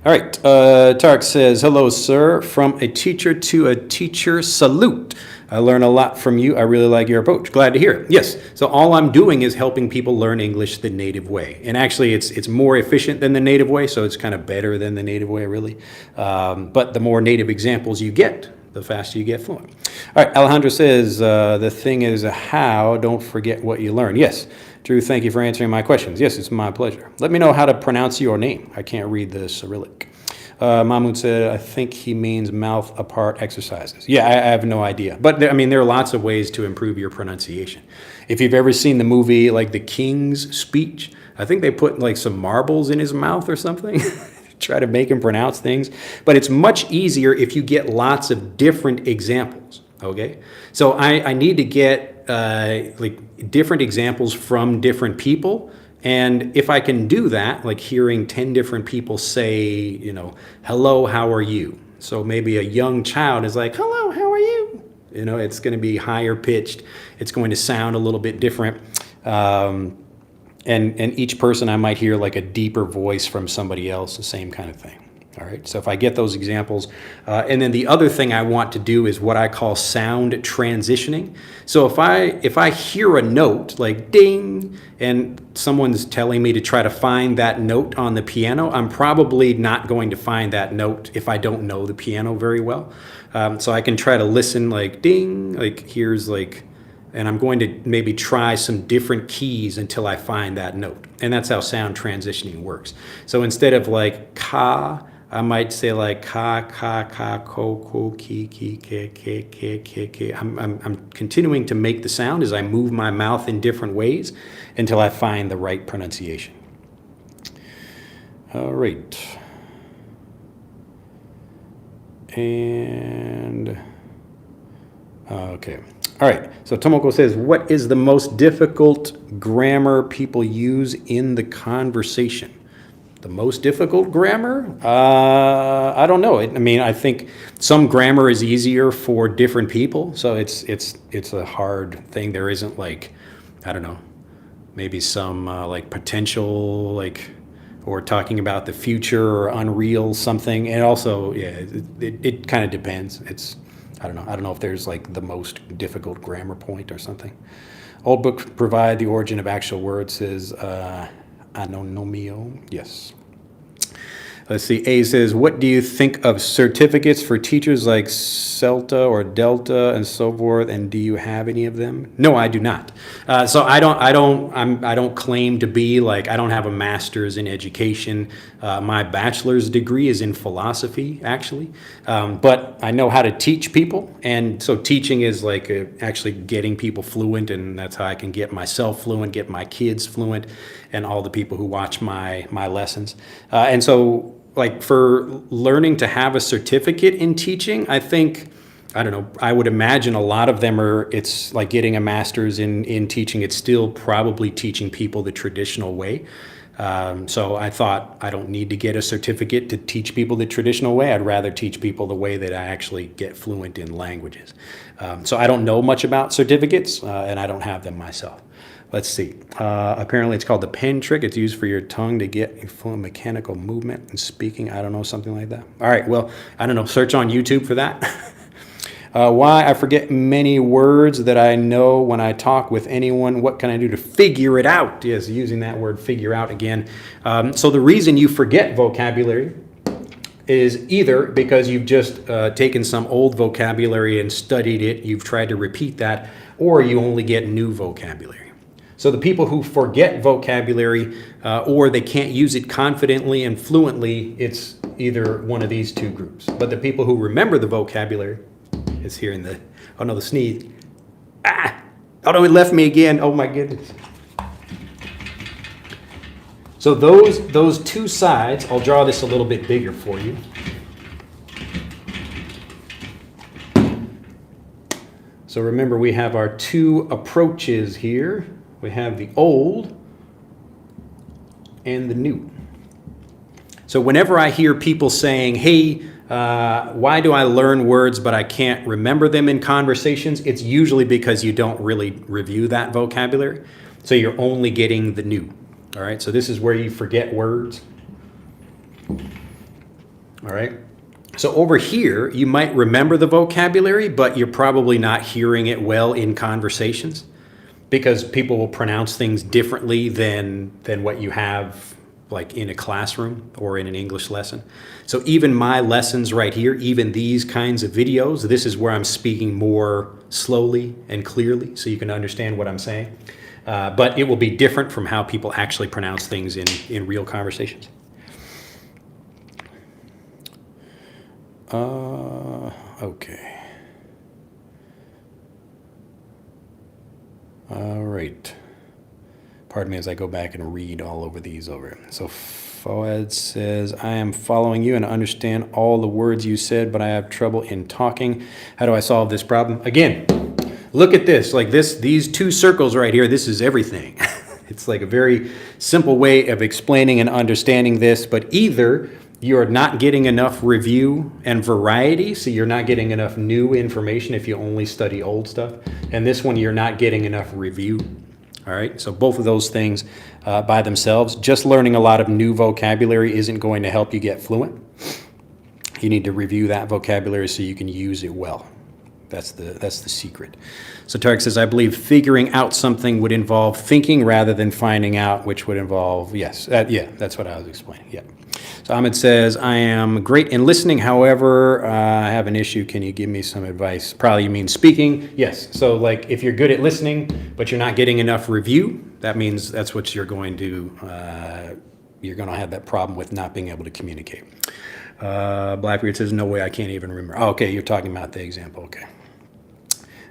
All right, Tarek says, hello, sir. From a teacher to a teacher, salute. I learn a lot from you. I really like your approach. Glad to hear it. Yes, so all I'm doing is helping people learn English the native way. And actually, it's more efficient than the native way, so it's kind of better than the native way, really. But the more native examples you get, the faster you get fluent. All right, Alejandro says, the thing is how, don't forget what you learn. Yes, Drew, thank you for answering my questions. Yes, it's my pleasure. Let me know how to pronounce your name. I can't read the Cyrillic. Mahmoud said, I think he means mouth apart exercises. Yeah, I have no idea. But I mean, there are lots of ways to improve your pronunciation. If you've ever seen the movie like The King's Speech, I think they put like some marbles in his mouth or something. Try to make him pronounce things. But it's much easier if you get lots of different examples, okay? So I need to get like different examples from different people. And if I can do that, like hearing 10 different people say, you know, hello, how are you? So maybe a young child is like, hello, how are you? You know, it's going to be higher pitched. It's going to sound a little bit different. And each person I might hear like a deeper voice from somebody else, the same kind of thing. All right, so if I get those examples, and then the other thing I want to do is what I call sound transitioning. So if I hear a note like ding, and someone's telling me to try to find that note on the piano, I'm probably not going to find that note if I don't know the piano very well. So I can try to listen like ding, like here's like and I'm going to maybe try some different keys until I find that note. And that's how sound transitioning works. So instead of like ka, I might say like ka, ko, ki, ke. I'm continuing to make the sound as I move my mouth in different ways until I find the right pronunciation. All right. And, okay. All right, so Tomoko says, what is the most difficult grammar people use in the conversation? The most difficult grammar? I don't know. I think some grammar is easier for different people, so it's a hard thing. There isn't like, I don't know, maybe some like potential, like, or talking about the future or unreal something. And also, yeah, it kind of depends. I don't know if there's like the most difficult grammar point or something. Old books provide the origin of actual words, says Anonomio. Yes. Let's see. A says, what do you think of certificates for teachers like CELTA or Delta and so forth? And do you have any of them? No, I do not. So I don't claim to be like, I don't have a master's in education. My bachelor's degree is in philosophy, actually. But I know how to teach people. And so teaching is like actually getting people fluent. And that's how I can get myself fluent, get my kids fluent, and all the people who watch my lessons. And so, like, for learning to have a certificate in teaching, I think, I don't know, I would imagine a lot of them it's like getting a master's in teaching. It's still probably teaching people the traditional way. So I thought I don't need to get a certificate to teach people the traditional way. I'd rather teach people the way that I actually get fluent in languages. So I don't know much about certificates, and I don't have them myself. Let's see. Apparently it's called the pen trick. It's used for your tongue to get a fluent mechanical movement and speaking. I don't know, something like that. All right, well, I don't know. Search on YouTube for that. Why I forget many words that I know when I talk with anyone. What can I do to figure it out? Yes, using that word figure out again. So the reason you forget vocabulary is either because you've just taken some old vocabulary and studied it, you've tried to repeat that, or you only get new vocabulary. So the people who forget vocabulary or they can't use it confidently and fluently, it's either one of these two groups. But the people who remember the vocabulary, is hearing the, oh no, the sneeze. Ah! Oh no, it left me again. Oh my goodness. So those two sides, I'll draw this a little bit bigger for you. So remember, we have our two approaches here. We have the old and the new. So whenever I hear people saying, hey, why do I learn words but I can't remember them in conversations? It's usually because you don't really review that vocabulary. So you're only getting the new. All right, so this is where you forget words. All right. So over here, you might remember the vocabulary, but you're probably not hearing it well in conversations, because people will pronounce things differently than what you have like in a classroom or in an English lesson. So even my lessons right here, even these kinds of videos, this is where I'm speaking more slowly and clearly so you can understand what I'm saying. But it will be different from how people actually pronounce things in real conversations. Okay. All right. Pardon me as I go back and read all over these over. So Fawad says, I am following you and understand all the words you said, but I have trouble in talking. How do I solve this problem? Again, look at this. Like these two circles right here, this is everything. It's like a very simple way of explaining and understanding this, but either you're not getting enough review and variety, so you're not getting enough new information if you only study old stuff. And this one, you're not getting enough review. All right, so both of those things by themselves, just learning a lot of new vocabulary isn't going to help you get fluent. You need to review that vocabulary so you can use it well. That's the secret. So Tarek says, I believe figuring out something would involve thinking rather than finding out, which would involve, yes, yeah, that's what I was explaining, yeah. So Ahmed says, I am great in listening. However, I have an issue. Can you give me some advice? Probably you mean speaking. Yes. So like if you're good at listening, but you're not getting enough review, that means that's what you're going to have that problem with not being able to communicate. Blackbeard says, no way, I can't even remember. Oh, okay, you're talking about the example. Okay.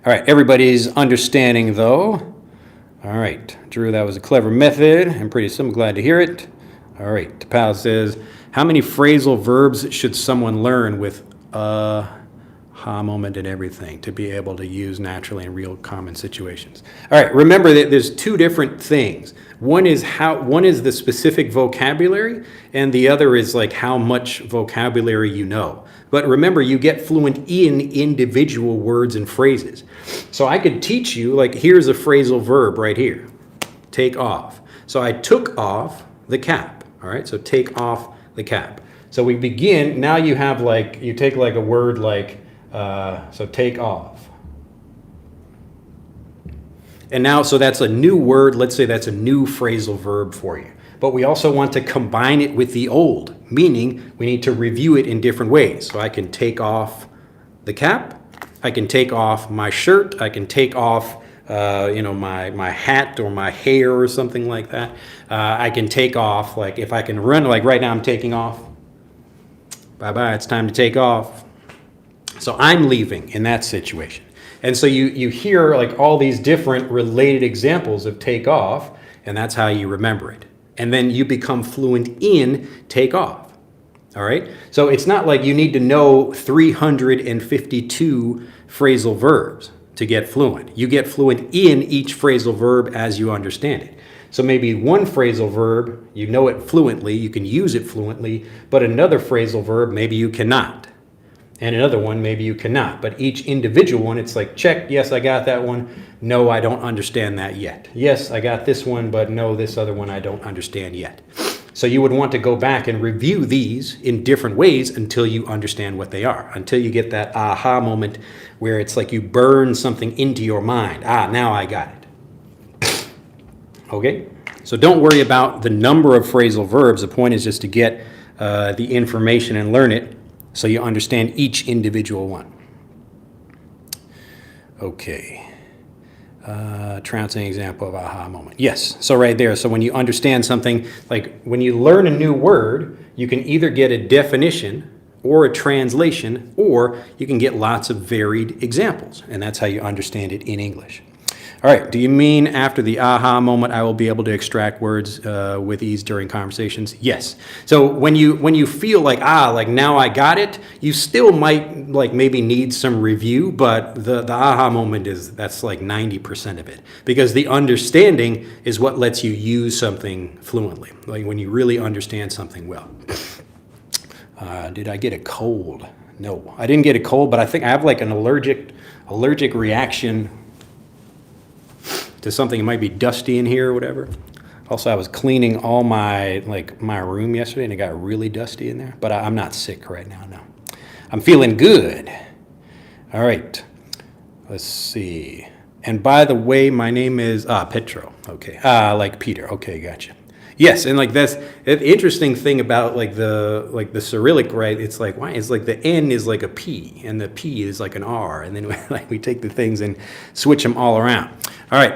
All right, everybody's understanding though. All right, Drew, that was a clever method and pretty simple. Glad to hear it. All right, Tapal says, how many phrasal verbs should someone learn with ha moment and everything to be able to use naturally in real common situations? All right, remember that there's two different things. One is the specific vocabulary, and the other is like how much vocabulary you know. But remember, you get fluent in individual words and phrases. So I could teach you, like here's a phrasal verb right here, take off. So I took off the cap, all right? So take off the cap. So we begin, now you have like, you take like a word like, so take off. And now, so that's a new word, let's say that's a new phrasal verb for you. But we also want to combine it with the old, meaning we need to review it in different ways. So I can take off the cap, I can take off my shirt, I can take off my hat or my hair or something like that. I can take off, like if I can run, like right now I'm taking off. Bye-bye, it's time to take off. So I'm leaving in that situation. And so you hear like all these different related examples of take off, and that's how you remember it. And then you become fluent in take off. All right? So it's not like you need to know 352 phrasal verbs to get fluent. You get fluent in each phrasal verb as you understand it. So maybe one phrasal verb, you know it fluently, you can use it fluently, but another phrasal verb, maybe you cannot. And another one, maybe you cannot. But each individual one, it's like, check, yes, I got that one. No, I don't understand that yet. Yes, I got this one, but no, this other one I don't understand yet. So you would want to go back and review these in different ways until you understand what they are, until you get that aha moment where it's like you burn something into your mind. Now I got it. Okay? So don't worry about the number of phrasal verbs. The point is just to get the information and learn it, so you understand each individual one. Okay. Trouncing example of aha moment. Yes, so right there. So when you understand something, like when you learn a new word, you can either get a definition or a translation, or you can get lots of varied examples. And that's how you understand it in English. All right, do you mean after the aha moment I will be able to extract words with ease during conversations? Yes. So when you feel like now I got it, you still might like maybe need some review, but the aha moment that's like 90% of it, because the understanding is what lets you use something fluently, like when you really understand something well. Did I get a cold? No, I didn't get a cold, but I think I have like an allergic reaction to something. It might be dusty in here or whatever. Also, I was cleaning all my room yesterday and it got really dusty in there, but I'm not sick right now, no. I'm feeling good. All right, let's see. And by the way, my name is Petro. Okay, like Peter. Okay, gotcha. Yes, and like that's the interesting thing about like the Cyrillic, right? It's like why? It's like the N is like a P and the P is like an R, and then we take the things and switch them all around. All right,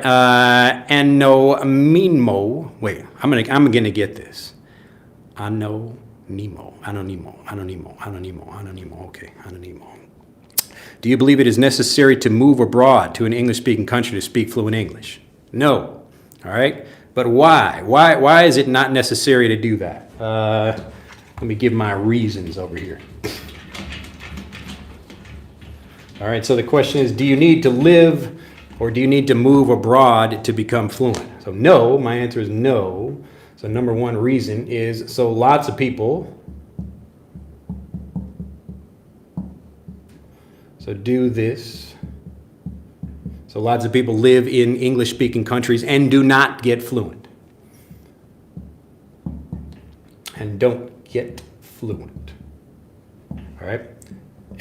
anonimo. Wait, I'm gonna get this. Anonimo. Okay, anonimo. Do you believe it is necessary to move abroad to an English-speaking country to speak fluent English? No. All right. But why? Why is it not necessary to do that? Let me give my reasons over here. All right, so the question is, do you need to live or do you need to move abroad to become fluent? So no, my answer is no. So number one reason is, so lots of people, so do this. So lots of people live in English-speaking countries and do not get fluent. And don't get fluent. All right?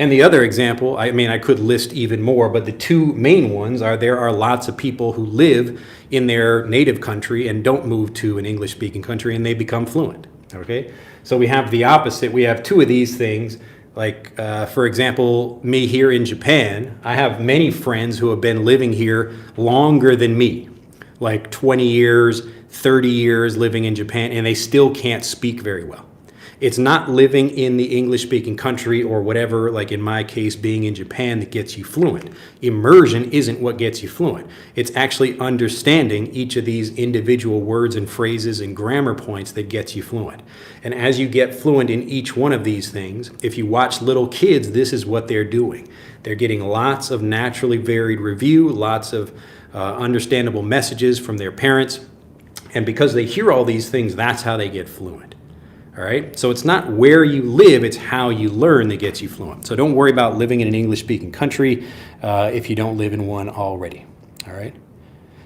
And the other example, I mean, I could list even more, but the two main ones are there are lots of people who live in their native country and don't move to an English-speaking country and they become fluent. Okay, so we have the opposite. We have two of these things. Like, for example, me here in Japan, I have many friends who have been living here longer than me, like 20 years, 30 years living in Japan, and they still can't speak very well. It's not living in the English-speaking country or whatever, like in my case, being in Japan, that gets you fluent. Immersion isn't what gets you fluent. It's actually understanding each of these individual words and phrases and grammar points that gets you fluent. And as you get fluent in each one of these things, if you watch little kids, this is what they're doing. They're getting lots of naturally varied review, lots of understandable messages from their parents. And because they hear all these things, that's how they get fluent. All right, so it's not where you live, it's how you learn that gets you fluent. So don't worry about living in an English-speaking country if you don't live in one already. All right.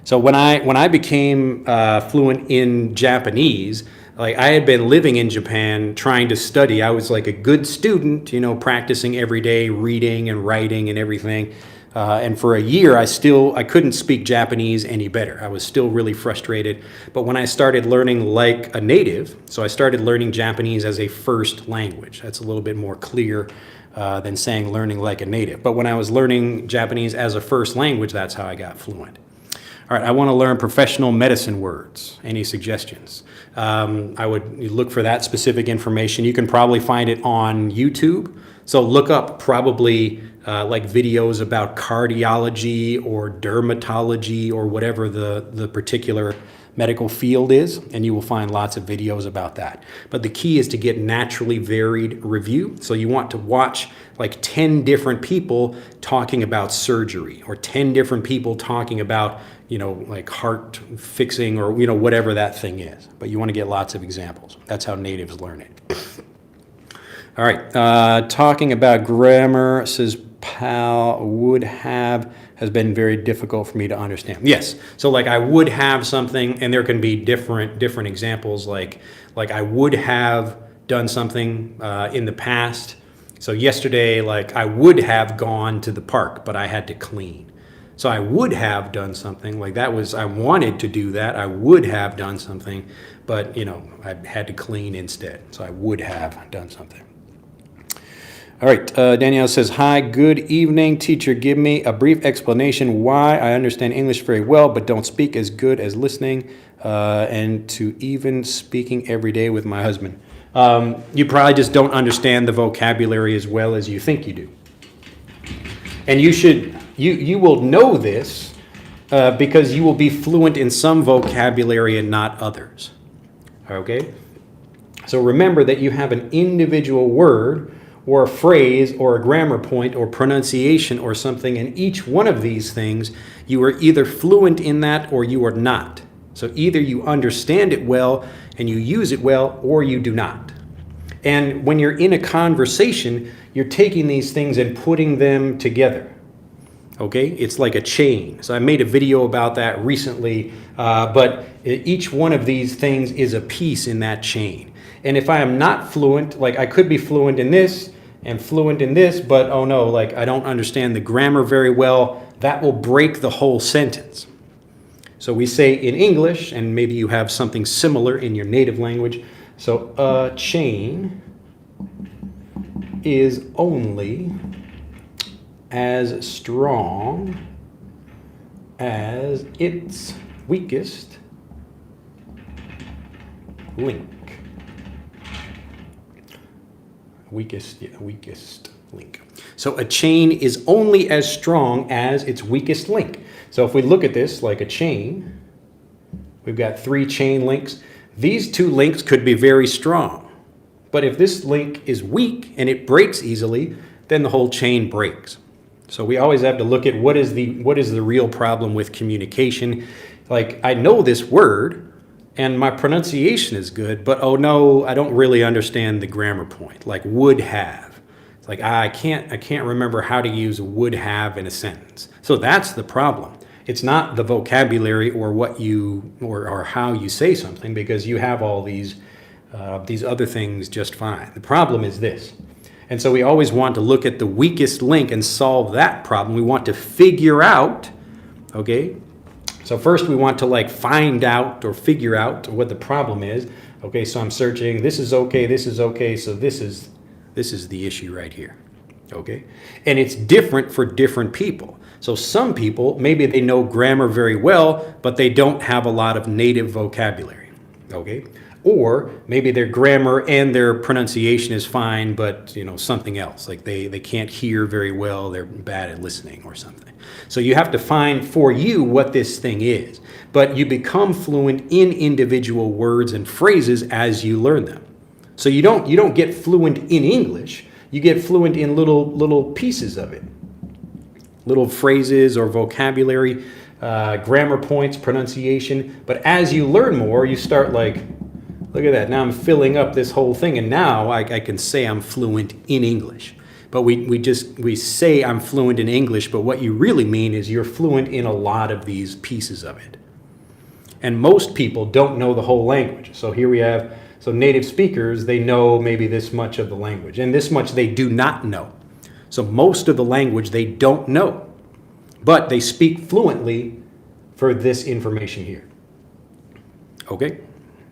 So when I became fluent in Japanese, like I had been living in Japan trying to study. I was like a good student, you know, practicing every day, reading and writing and everything. And for a year, I couldn't speak Japanese any better. I was still really frustrated. But when I started learning like a native, so I started learning Japanese as a first language. That's a little bit more clear than saying learning like a native. But when I was learning Japanese as a first language, that's how I got fluent. All right, I want to learn professional medicine words. Any suggestions? I would look for that specific information. You can probably find it on YouTube. So look up probably like videos about cardiology or dermatology or whatever the particular medical field is, and you will find lots of videos about that. But the key is to get naturally varied review. So you want to watch like 10 different people talking about surgery, or 10 different people talking about, you know, like heart fixing, or, you know, whatever that thing is. But you want to get lots of examples. That's how natives learn it. All right, talking about grammar, says Pal, would have has been very difficult for me to understand. Yes, so like I would have something, and there can be different examples, like I would have done something in the past. So yesterday, like I would have gone to the park, but I had to clean. So I would have done something, like that was, I wanted to do that, I would have done something, but, you know, I had to clean instead. So I would have done something. All right, Danielle says, hi, good evening, teacher. Give me a brief explanation why I understand English very well, but don't speak as good as listening and to even speaking every day with my husband. You probably just don't understand the vocabulary as well as you think you do. And you will know this because you will be fluent in some vocabulary and not others. Okay? So remember that you have an individual word or a phrase or a grammar point or pronunciation or something, and each one of these things, you are either fluent in that or you are not. So either you understand it well and you use it well, or you do not. And when you're in a conversation, you're taking these things and putting them together. Okay? It's like a chain. So I made a video about that recently, but each one of these things is a piece in that chain. And if I am not fluent, like I could be fluent in this and fluent in this, but oh no, like I don't understand the grammar very well, that will break the whole sentence. So we say in English, and maybe you have something similar in your native language, so a chain is only as strong as its weakest link. Weakest link. So a chain is only as strong as its weakest link. So if we look at this like a chain, we've got 3 chain links. These 2 links could be very strong. But if this link is weak and it breaks easily, then the whole chain breaks. So we always have to look at what is the real problem with communication. Like I know this word, and my pronunciation is good, but oh no, I don't really understand the grammar point, like would have. It's like I can't remember how to use would have in a sentence. So that's the problem. It's not the vocabulary or what you or how you say something, because you have all these other things just fine. The problem is this. And so we always want to look at the weakest link and solve that problem. We want to figure out, okay? So first we want to like find out or figure out what the problem is. Okay, so I'm searching, this is okay, so this is the issue right here. Okay, and it's different for different people. So some people, maybe they know grammar very well, but they don't have a lot of native vocabulary. Okay, or maybe their grammar and their pronunciation is fine, but something else, like they can't hear very well, they're bad at listening or something. So you have to find for you what this thing is, but you become fluent in individual words and phrases as you learn them. So you don't get fluent in English, you get fluent in little pieces of it, little phrases or vocabulary, grammar points, pronunciation. But as you learn more, you start like, look at that, now I'm filling up this whole thing, and now I can say I'm fluent in English. But we say I'm fluent in English, but what you really mean is you're fluent in a lot of these pieces of it. And most people don't know the whole language. So here we have, so native speakers, they know maybe this much of the language, and this much they do not know. So most of the language they don't know, but they speak fluently for this information here. Okay?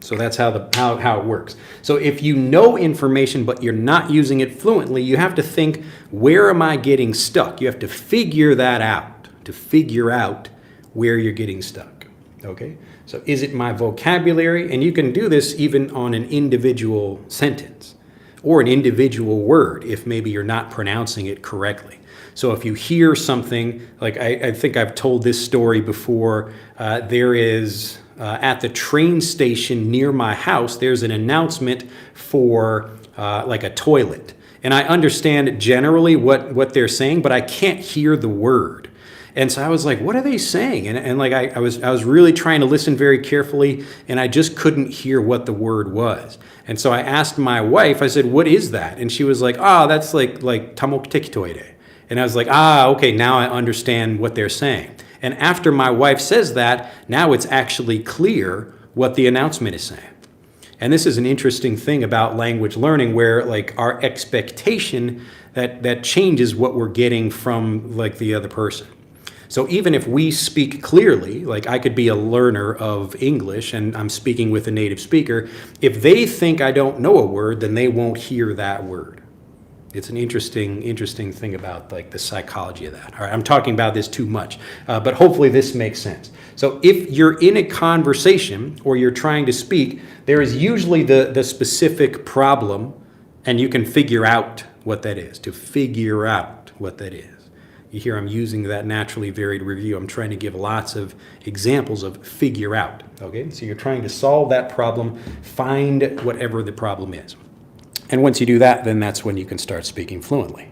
So that's how it works. So if you know information but you're not using it fluently, you have to think, where am I getting stuck? You have to figure that out, to figure out where you're getting stuck. Okay? So is it my vocabulary? And you can do this even on an individual sentence or an individual word if maybe you're not pronouncing it correctly. So if you hear something, like I think I've told this story before, there is... at the train station near my house, there's an announcement for like a toilet. And I understand generally what they're saying, but I can't hear the word. And so I was like, what are they saying? And like I was really trying to listen very carefully, and I just couldn't hear what the word was. And so I asked my wife, I said, what is that? And she was like, that's like tamok tekitoide. And I was like, okay, now I understand what they're saying. And after my wife says that, now it's actually clear what the announcement is saying. And this is an interesting thing about language learning, where like our expectation that changes what we're getting from like the other person. So even if we speak clearly, like I could be a learner of English and I'm speaking with a native speaker, if they think I don't know a word, then they won't hear that word. It's an interesting thing about like the psychology of that. All right, I'm talking about this too much, but hopefully this makes sense. So if you're in a conversation or you're trying to speak, there is usually the specific problem, and you can figure out what that is, to figure out what that is. You hear I'm using that naturally varied review. I'm trying to give lots of examples of figure out, okay? So you're trying to solve that problem, find whatever the problem is. And once you do that, then that's when you can start speaking fluently.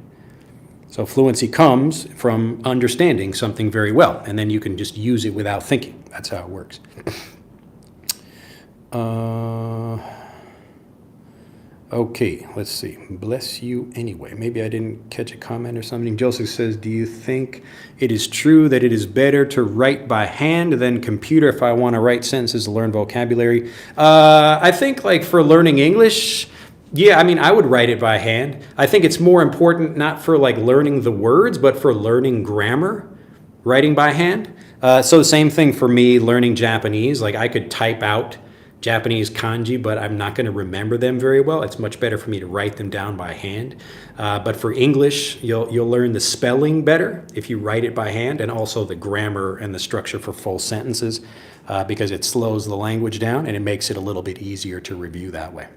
So fluency comes from understanding something very well, and then you can just use it without thinking. That's how it works. Okay, let's see. Bless you anyway. Maybe I didn't catch a comment or something. Joseph says, do you think it is true that it is better to write by hand than computer if I want to write sentences to learn vocabulary? I think like for learning English... yeah, I mean, I would write it by hand. I think it's more important not for like learning the words, but for learning grammar, writing by hand. So the same thing for me learning Japanese. Like I could type out Japanese kanji, but I'm not going to remember them very well. It's much better for me to write them down by hand. But for English, you'll learn the spelling better if you write it by hand, and also the grammar and the structure for full sentences, because it slows the language down and it makes it a little bit easier to review that way.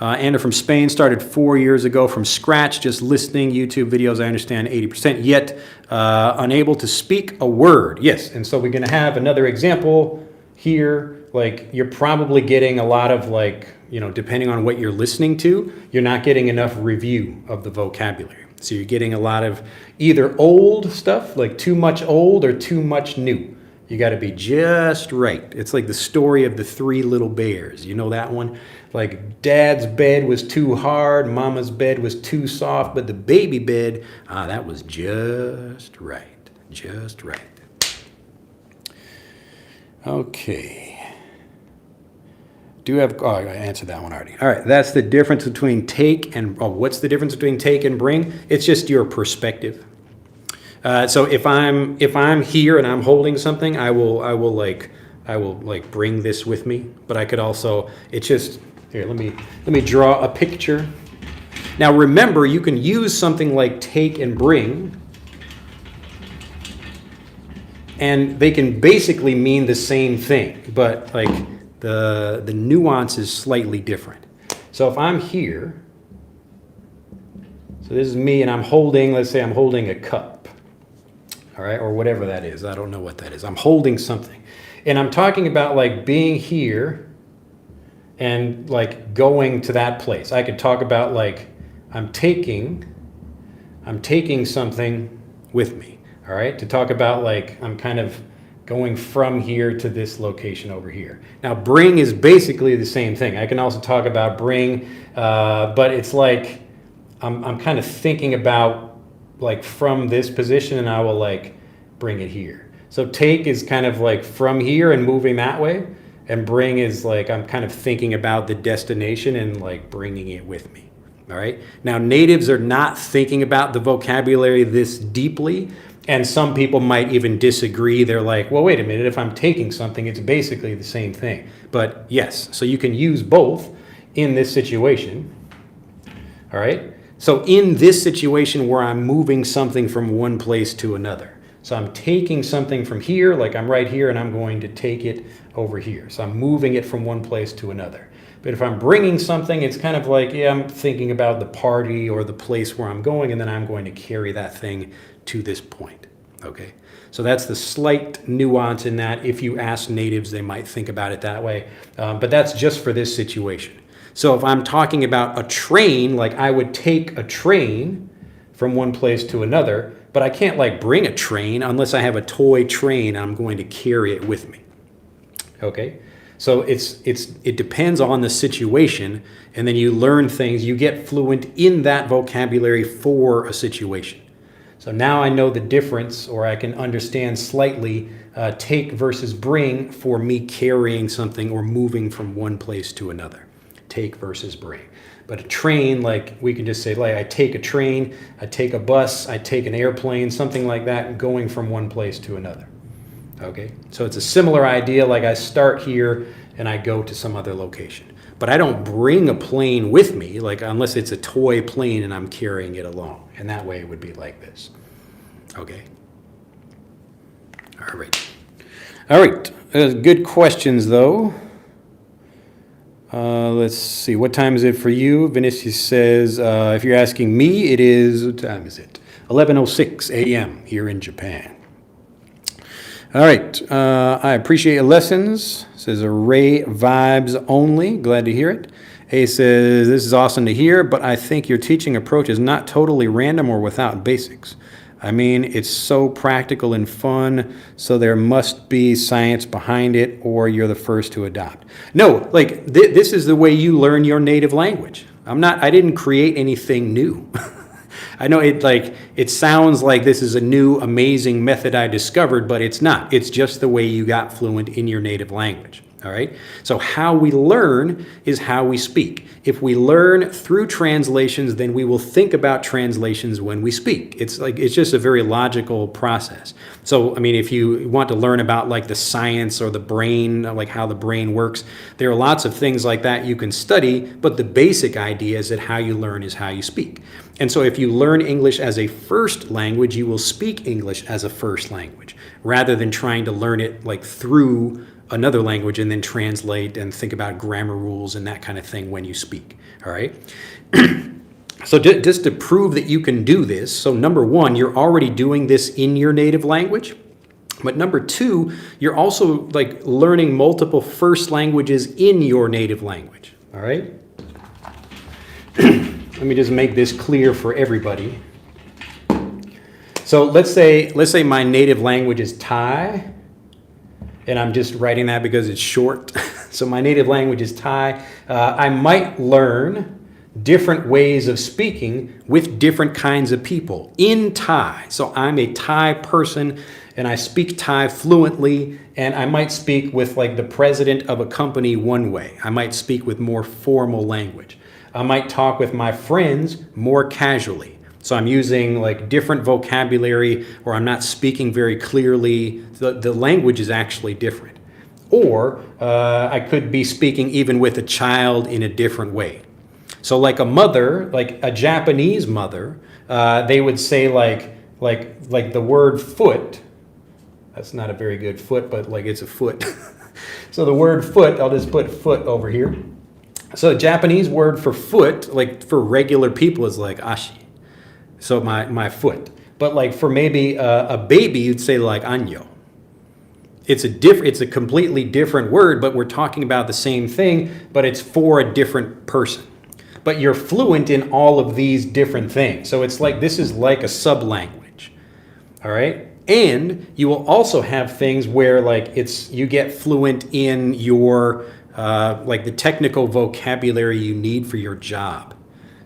Anna from Spain started 4 years ago from scratch, just listening YouTube videos. I understand 80%, yet unable to speak a word. Yes, and so we're going to have another example here. Like you're probably getting a lot of like, depending on what you're listening to, you're not getting enough review of the vocabulary. So you're getting a lot of either old stuff, like too much old, or too much new. You got to be just right. It's like the story of the 3 little bears. You know that one? Like dad's bed was too hard, mama's bed was too soft, but the baby bed, that was just right. Just right. Okay. I answered that one already. All right, that's the difference between take and, what's the difference between take and bring? It's just your perspective. So if I'm here and I'm holding something, I will like I will like bring this with me, but I could also, it's just, here, let me draw a picture. Now remember, you can use something like take and bring, and they can basically mean the same thing, but like the nuance is slightly different. So if I'm here, so this is me and I'm holding, let's say I'm holding a cup, all right, or whatever that is. I don't know what that is. I'm holding something. And I'm talking about like being here and like going to that place. I could talk about like I'm taking something with me, all right? To talk about like I'm kind of going from here to this location over here. Now bring is basically the same thing. I can also talk about bring, but it's like I'm kind of thinking about like from this position and I will like bring it here. So take is kind of like from here and moving that way, and bring is like I'm kind of thinking about the destination and like bringing it with me. All right. Now natives are not thinking about the vocabulary this deeply, and some people might even disagree. They're like, well, wait a minute, if I'm taking something, it's basically the same thing. But yes, so you can use both in this situation. All right. So in this situation where I'm moving something from one place to another. So I'm taking something from here, like I'm right here, and I'm going to take it over here. So I'm moving it from one place to another. But if I'm bringing something, it's kind of like, yeah, I'm thinking about the party or the place where I'm going, and then I'm going to carry that thing to this point, okay? So that's the slight nuance in that. If you ask natives, they might think about it that way. But that's just for this situation. So if I'm talking about a train, like I would take a train from one place to another, but I can't like bring a train unless I have a toy train. I'm going to carry it with me. Okay, so it depends on the situation, and then you learn things. You get fluent in that vocabulary for a situation. So now I know the difference, or I can understand slightly take versus bring for me carrying something or moving from one place to another. Take versus bring. But a train, like we can just say, like I take a train, I take a bus, I take an airplane, something like that, going from one place to another. Okay, so it's a similar idea, like I start here and I go to some other location. But I don't bring a plane with me, like unless it's a toy plane and I'm carrying it along. And that way it would be like this. Okay. All right. All right. Good questions, though. Let's see. What time is it for you? Vinicius says, if you're asking me, it is, what time is it? 11:06 a.m. here in Japan. All right. I appreciate your lessons. Says Ray vibes only. Glad to hear it. A says, this is awesome to hear, but I think your teaching approach is not totally random or without basics. I mean, it's so practical and fun, so there must be science behind it, or you're the first to adopt. No, like this is the way you learn your native language. I didn't create anything new. I know it sounds like this is a new, amazing method I discovered, but it's not. It's just the way you got fluent in your native language. All right. So how we learn is how we speak. If we learn through translations, then we will think about translations when we speak. It's just a very logical process. So, I mean, if you want to learn about like the science or the brain, like how the brain works, there are lots of things like that you can study, but the basic idea is that how you learn is how you speak. And so if you learn English as a first language, you will speak English as a first language, rather than trying to learn it like through another language and then translate and think about grammar rules and that kind of thing when you speak. All right. So just to prove that you can do this, so number one, you're already doing this in your native language. But number two, you're also like learning multiple first languages in your native language. All right. Let me just make this clear for everybody. So let's say my native language is Thai. And I'm just writing that because it's short. So my native language is Thai. I might learn different ways of speaking with different kinds of people in Thai. So I'm a Thai person and I speak Thai fluently, and I might speak with like the president of a company one way. I might speak with more formal language. I might talk with my friends more casually. So I'm using like different vocabulary, or I'm not speaking very clearly. The language is actually different. or I could be speaking even with a child in a different way. So like a mother, like a Japanese mother, they would say like the word foot. That's not a very good foot, but like it's a foot. So the word foot, I'll just put foot over here. So a Japanese word for foot, like for regular people, is like ashi. So my foot. But like for maybe a baby, you'd say like anyo. It's a completely different word, but we're talking about the same thing, but it's for a different person. But you're fluent in all of these different things. So it's like, this is like a sub-language, all right? And you will also have things where like you get fluent in your, like the technical vocabulary you need for your job.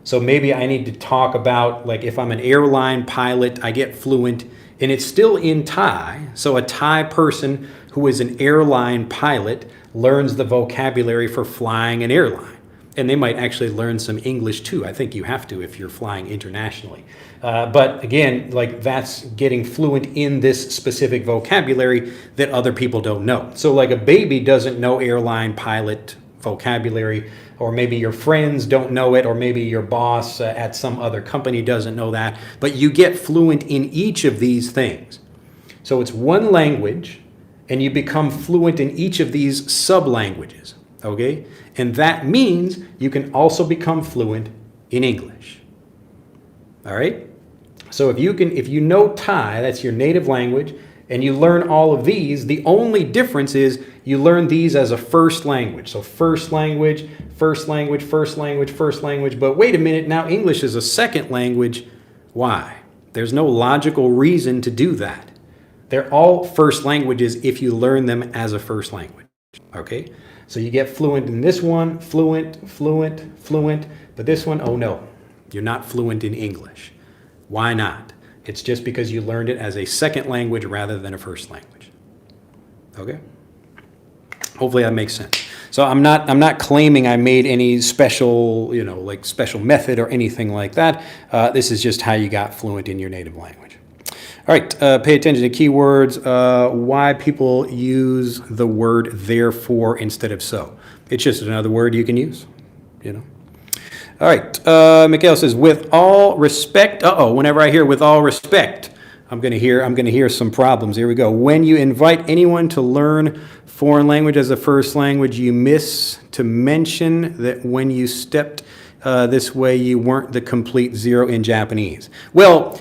So maybe I need to talk about, like if I'm an airline pilot, I get fluent, and it's still in Thai. So a Thai person who is an airline pilot learns the vocabulary for flying an airline. And they might actually learn some English too. I think you have to if you're flying internationally. But again, like that's getting fluent in this specific vocabulary that other people don't know. So like a baby doesn't know airline pilot vocabulary, or maybe your friends don't know it, or maybe your boss at some other company doesn't know that. But you get fluent in each of these things. So it's one language, and you become fluent in each of these sub-languages. Okay? And that means you can also become fluent in English. All right? So if you know Thai, that's your native language, and you learn all of these, the only difference is you learn these as a first language. So first language, first language, first language, first language. But wait a minute, now English is a second language. Why? There's no logical reason to do that. They're all first languages if you learn them as a first language. Okay? So you get fluent in this one, fluent, fluent, fluent. But this one, oh no, you're not fluent in English. Why not? It's just because you learned it as a second language rather than a first language. Okay? Hopefully that makes sense. So I'm not claiming I made any special, like special method or anything like that. This is just how you got fluent in your native language. All right, pay attention to keywords. Why people use the word therefore instead of so. It's just another word you can use, All right, Mikhail says, with all respect. Whenever I hear with all respect, I'm gonna hear some problems. Here we go. When you invite anyone to learn foreign language as a first language, you miss to mention that when you stepped this way, you weren't the complete zero in Japanese. Well,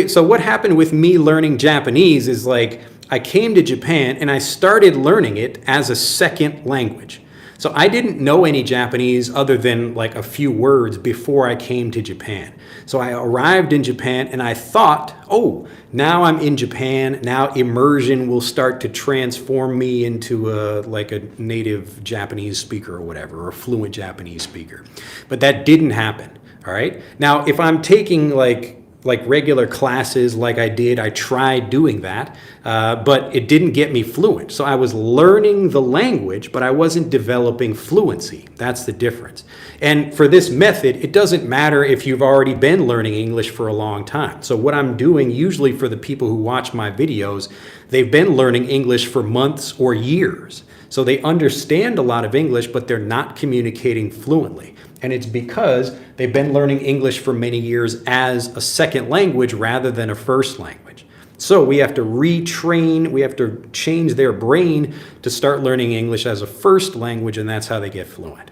so what happened with me learning Japanese is like I came to Japan and I started learning it as a second language. So I didn't know any Japanese other than like a few words before I came to Japan. So I arrived in Japan and I thought, oh, now I'm in Japan. Now immersion will start to transform me into like a native Japanese speaker or whatever, or a fluent Japanese speaker. But that didn't happen. All right. Now, if I'm taking like regular classes like I did, I tried doing that, but it didn't get me fluent. So I was learning the language, but I wasn't developing fluency. That's the difference. And for this method, it doesn't matter if you've already been learning English for a long time. So what I'm doing usually for the people who watch my videos, they've been learning English for months or years. So they understand a lot of English, but they're not communicating fluently. And it's because they've been learning English for many years as a second language rather than a first language. So we have to retrain, we have to change their brain to start learning English as a first language, and that's how they get fluent.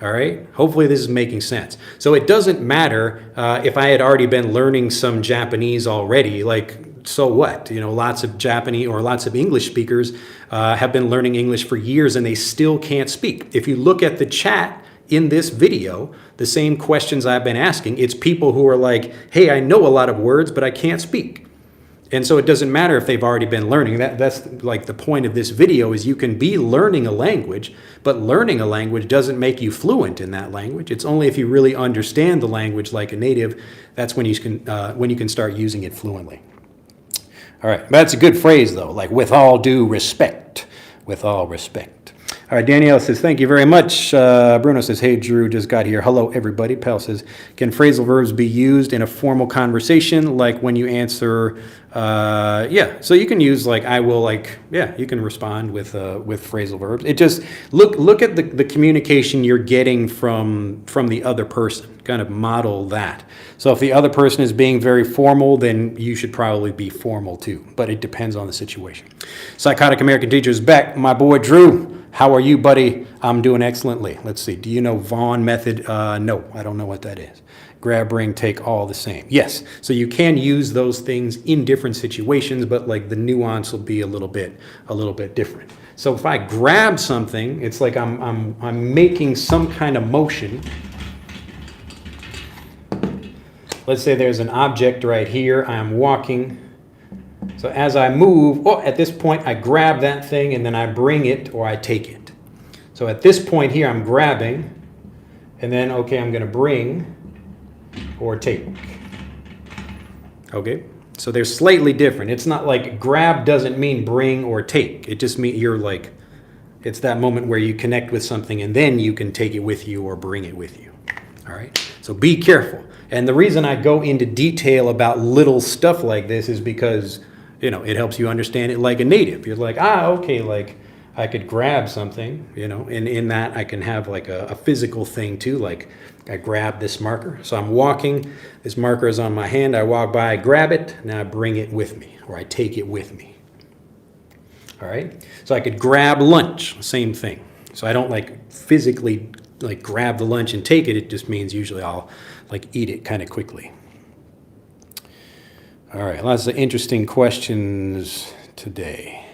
All right? Hopefully this is making sense. So it doesn't matter if I had already been learning some Japanese already, like, so what? Lots of Japanese or lots of English speakers have been learning English for years and they still can't speak. If you look at the chat in this video, the same questions I've been asking, it's people who are like, hey, I know a lot of words, but I can't speak. And so it doesn't matter if they've already been learning. That's like the point of this video is you can be learning a language, but learning a language doesn't make you fluent in that language. It's only if you really understand the language like a native, that's when you can start using it fluently. All right, that's a good phrase though, like with all due respect, with all respect. All right, Danielle says, thank you very much. Bruno says, hey, Drew, just got here. Hello, everybody. Pal says, can phrasal verbs be used in a formal conversation, like when you answer, yeah, so you can use like, I will, like, yeah, you can respond with phrasal verbs. It just, look at the communication you're getting from the other person, kind of model that. So if the other person is being very formal, then you should probably be formal too, but it depends on the situation. Psychotic American Teacher is back. My boy, Drew. How are you, buddy? I'm doing excellently. Let's see. Do you know Vaughn method? No, I don't know what that is. Grab, bring, take, all the same. Yes. So you can use those things in different situations, but like the nuance will be a little bit different. So if I grab something, it's like I'm making some kind of motion. Let's say there's an object right here. I'm walking. So as I move, at this point I grab that thing and then I bring it or I take it. So at this point here I'm grabbing and then, okay, I'm going to bring or take. Okay, so they're slightly different. It's not like grab doesn't mean bring or take. It just means you're like, it's that moment where you connect with something and then you can take it with you or bring it with you. All right, so be careful. And the reason I go into detail about little stuff like this is because, you know, it helps you understand it like a native. You're like, okay, like I could grab something, you know, and in that I can have like a physical thing too, like I grab this marker. So I'm walking, this marker is on my hand, I walk by, I grab it, now I bring it with me, or I take it with me. All right, so I could grab lunch, same thing. So I don't like physically like grab the lunch and take it, it just means usually I'll like eat it kind of quickly. All right, lots of interesting questions today.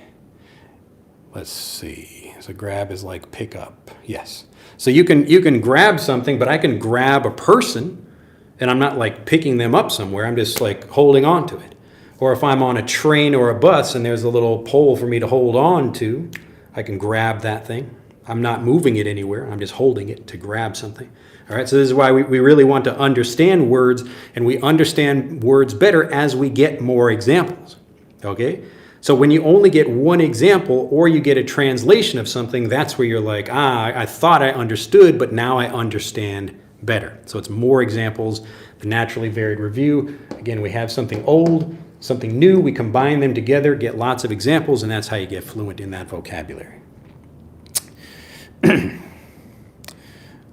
Let's see. So grab is like pick up. Yes. So you can grab something, but I can grab a person and I'm not like picking them up somewhere. I'm just like holding on to it. Or if I'm on a train or a bus and there's a little pole for me to hold on to, I can grab that thing. I'm not moving it anywhere. I'm just holding it to grab something. All right, so this is why we really want to understand words, and we understand words better as we get more examples, okay? So when you only get one example or you get a translation of something, that's where you're like, I thought I understood, but now I understand better. So it's more examples, the naturally varied review. Again, we have something old, something new, we combine them together, get lots of examples, and that's how you get fluent in that vocabulary.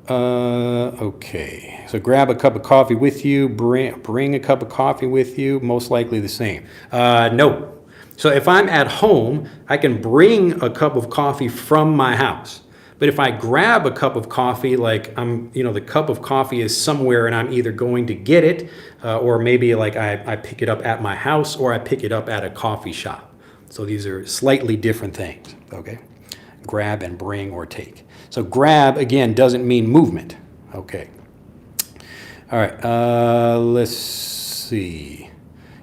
Okay, so grab a cup of coffee with you, bring a cup of coffee with you, most likely the same. No. So if I'm at home, I can bring a cup of coffee from my house. But if I grab a cup of coffee, like the cup of coffee is somewhere and I'm either going to get it or maybe like I pick it up at my house or I pick it up at a coffee shop. So these are slightly different things, okay? Grab and bring or take. So grab, again, doesn't mean movement. Okay. All right, let's see.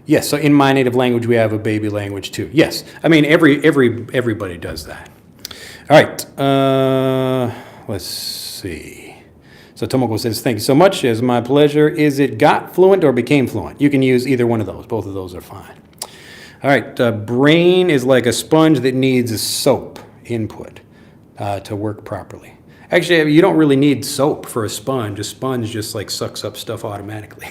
Yes, so in my native language, we have a baby language too. Yes, I mean, everybody does that. All right, let's see. So Tomoko says, thank you so much. It's my pleasure. Is it got fluent or became fluent? You can use either one of those. Both of those are fine. All right, brain is like a sponge that needs a soap input to work properly. Actually, you don't really need soap for a sponge. A sponge just like sucks up stuff automatically.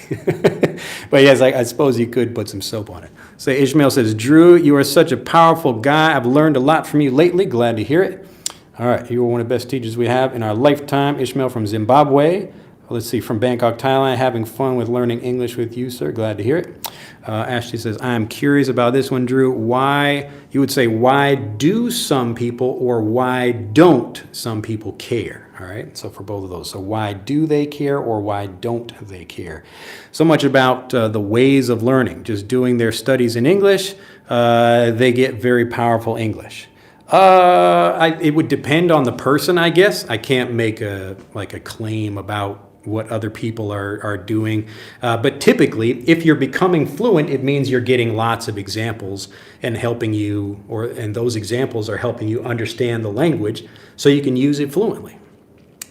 But yes, I suppose you could put some soap on it. So Ishmael says, Drew, you are such a powerful guy. I've learned a lot from you lately. Glad to hear it. All right, you are one of the best teachers we have in our lifetime. Ishmael from Zimbabwe. Let's see, from Bangkok, Thailand. Having fun with learning English with you, sir. Glad to hear it. Ashley says, I'm curious about this one, Drew. Why, you would say, why do some people or why don't some people care? All right, so for both of those. So why do they care or why don't they care? So much about the ways of learning. Just doing their studies in English, they get very powerful English. It would depend on the person, I guess. I can't make a claim about what other people are doing. But typically, if you're becoming fluent, it means you're getting lots of examples and helping you, and those examples are helping you understand the language so you can use it fluently.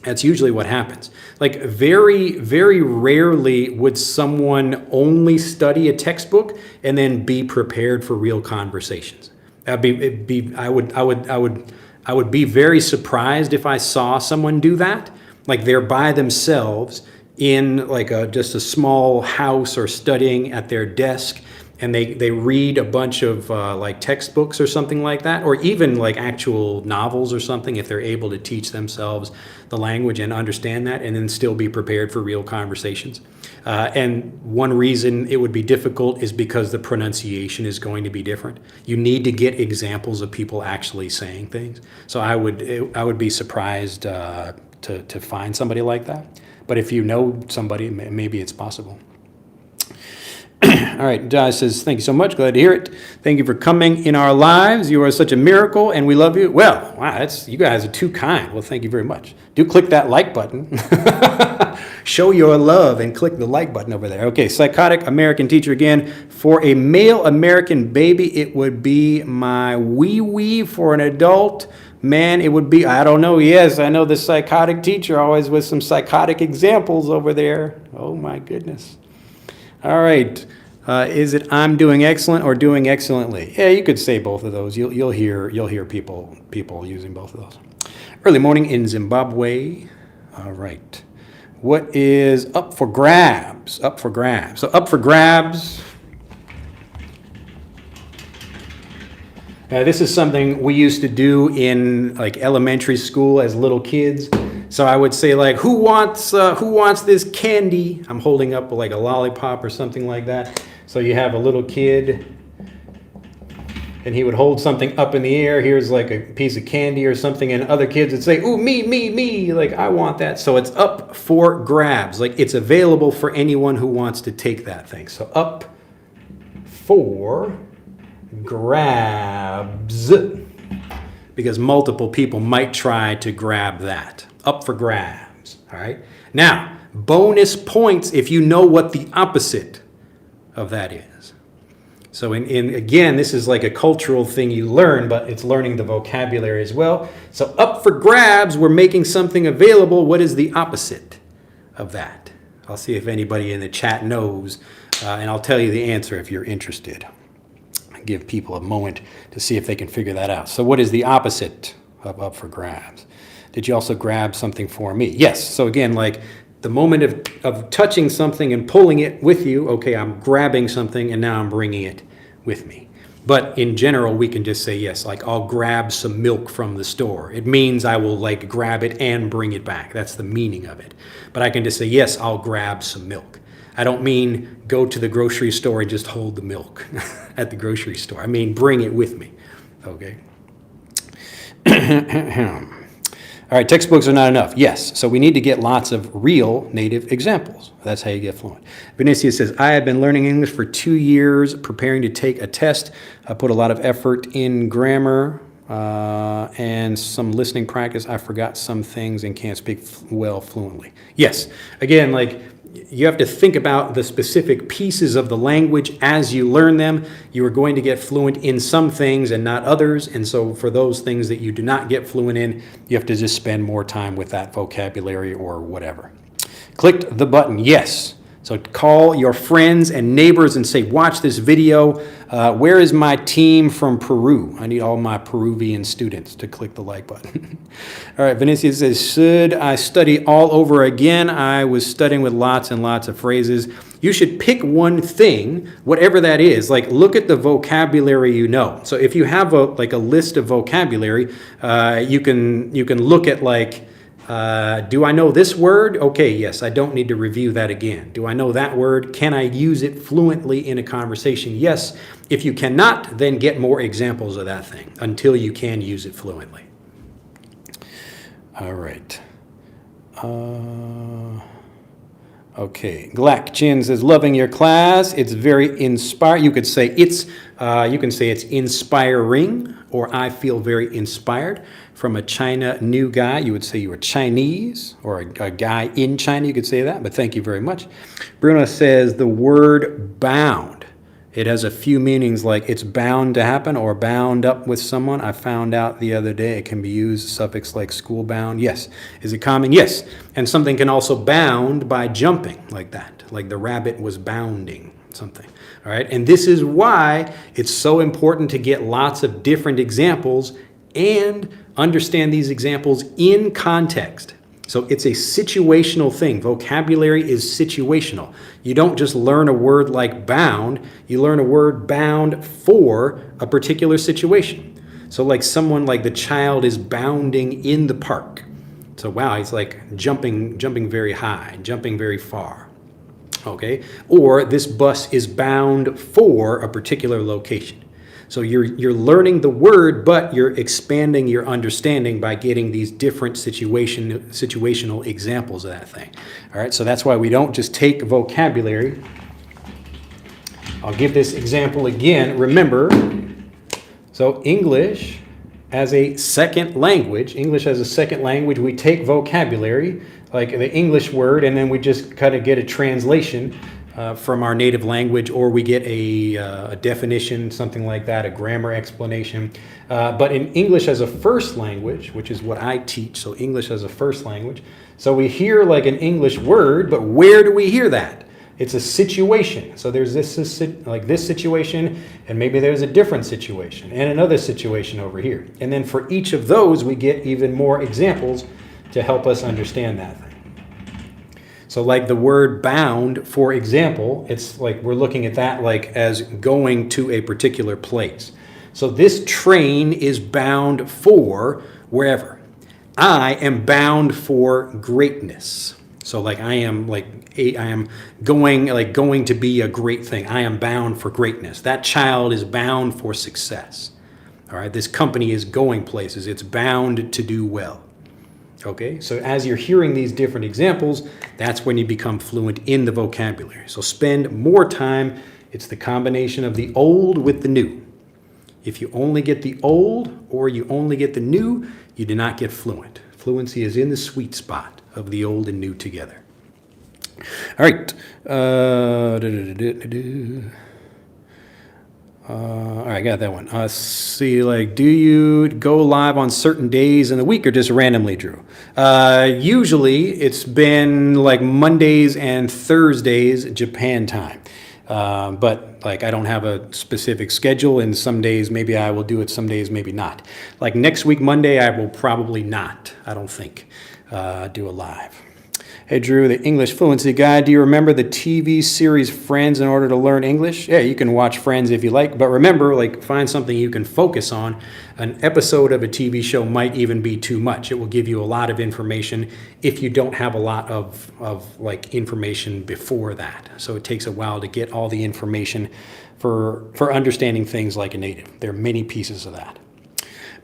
That's usually what happens. Like very, very rarely would someone only study a textbook and then be prepared for real conversations. I would I would be very surprised if I saw someone do that. Like they're by themselves in like just a small house or studying at their desk, and they read a bunch of like textbooks or something like that, or even like actual novels or something, if they're able to teach themselves the language and understand that, and then still be prepared for real conversations. And one reason it would be difficult is because the pronunciation is going to be different. You need to get examples of people actually saying things. So I would be surprised to find somebody like that. But if you know somebody, maybe it's possible. All right, Josh says, thank you so much. Glad to hear it. Thank you for coming in our lives. You are such a miracle, and we love you. Well, wow, you guys are too kind. Well, thank you very much. Do click that like button. Show your love and click the like button over there. Okay, psychotic American teacher again. For a male American baby, it would be my wee-wee. For an adult man, it would be, I don't know. Yes, I know the psychotic teacher always with some psychotic examples over there. Oh, my goodness. All right. Is it I'm doing excellent or doing excellently? Yeah, you could say both of those. You'll hear people using both of those. Early morning in Zimbabwe. All right. What is up for grabs? Up for grabs. So up for grabs. This is something we used to do in like elementary school as little kids. So I would say like, who wants this candy? I'm holding up like a lollipop or something like that. So you have a little kid, and he would hold something up in the air. Here's like a piece of candy or something, and other kids would say, ooh, me, like I want that. So it's up for grabs. Like it's available for anyone who wants to take that thing. So up for grabs, because multiple people might try to grab that. Up for grabs. All right. Now, bonus points if you know what the opposite of that is. So in again, this is like a cultural thing you learn, but it's learning the vocabulary as well. So up for grabs, we're making something available. What is the opposite of that? I'll see if anybody in the chat knows, and I'll tell you the answer if you're interested. Give people a moment to see if they can figure that out. So what is the opposite of up for grabs? Did you also grab something for me? Yes. So again, like the moment of touching something and pulling it with you, okay, I'm grabbing something and now I'm bringing it with me. But in general, we can just say, yes, like I'll grab some milk from the store. It means I will like grab it and bring it back. That's the meaning of it. But I can just say, yes, I'll grab some milk. I don't mean go to the grocery store and just hold the milk at the grocery store. I mean, bring it with me, okay? All right, textbooks are not enough. Yes, so we need to get lots of real native examples. That's how you get fluent. Vinicius says, I have been learning English for 2 years, preparing to take a test. I put a lot of effort in grammar and some listening practice. I forgot some things and can't speak well fluently. Yes, again, like you have to think about the specific pieces of the language as you learn them. You are going to get fluent in some things and not others. And so for those things that you do not get fluent in, you have to just spend more time with that vocabulary or whatever. Clicked the button, yes. So call your friends and neighbors and say, watch this video. Where is my team from Peru? I need all my Peruvian students to click the like button. All right, Vinicius says, should I study all over again? I was studying with lots and lots of phrases. You should pick one thing, whatever that is. Like look at the vocabulary you know. So if you have a list of vocabulary, you can look at like, do I know this word? Okay, yes, I don't need to review that again. Do I know that word? Can I use it fluently in a conversation? Yes. If you cannot, then get more examples of that thing until you can use it fluently. All right. Okay. Glack Chin says, loving your class. It's very inspiring. You can say it's inspiring, or I feel very inspired. From a China new guy, you would say you were Chinese, or a guy in China, you could say that, but thank you very much. Bruno says the word bound. It has a few meanings, like it's bound to happen or bound up with someone. I found out the other day it can be used, suffix like school bound. Yes. Is it common? Yes. And something can also bound by jumping like that, like the rabbit was bounding something. All right. And this is why it's so important to get lots of different examples and understand these examples in context. So it's a situational thing. Vocabulary is situational. You don't just learn a word like bound, you learn a word bound for a particular situation. So like someone like the child is bounding in the park. So wow, he's like jumping very high, jumping very far. Okay? Or this bus is bound for a particular location. So you're learning the word, but you're expanding your understanding by getting these different situational examples of that thing. All right, so that's why we don't just take vocabulary. I'll give this example again. Remember, so English as a second language, we take vocabulary, like the English word, and then we just kind of get a translation from our native language, or we get a definition, something like that, a grammar explanation. But in English as a first language, which is what I teach, so English as a first language, so we hear like an English word, but where do we hear that? It's a situation. So there's this situation, and maybe there's a different situation, and another situation over here. And then for each of those, we get even more examples to help us understand that thing. So like the word bound, for example, it's like we're looking at that like as going to a particular place. So this train is bound for wherever. I am bound for greatness. So like I am going to be a great thing. I am bound for greatness. That child is bound for success. All right, this company is going places. It's bound to do well. Okay, so as you're hearing these different examples, that's when you become fluent in the vocabulary. So spend more time. It's the combination of the old with the new. If you only get the old or you only get the new, you do not get fluent. Fluency is in the sweet spot of the old and new together. All right. All right, I got that one. See, like, do you go live on certain days in the week or just randomly, Drew? Usually it's been like Mondays and Thursdays, Japan time. But like I don't have a specific schedule, and some days maybe I will do it, some days maybe not. Like next week, Monday, I will probably not, I don't think, do a live. Hey Drew, the English Fluency Guide. Do you remember the TV series Friends in order to learn English? Yeah, you can watch Friends if you like, but remember, like, find something you can focus on. An episode of a TV show might even be too much. It will give you a lot of information if you don't have a lot of like information before that. So it takes a while to get all the information for understanding things like a native. There are many pieces of that.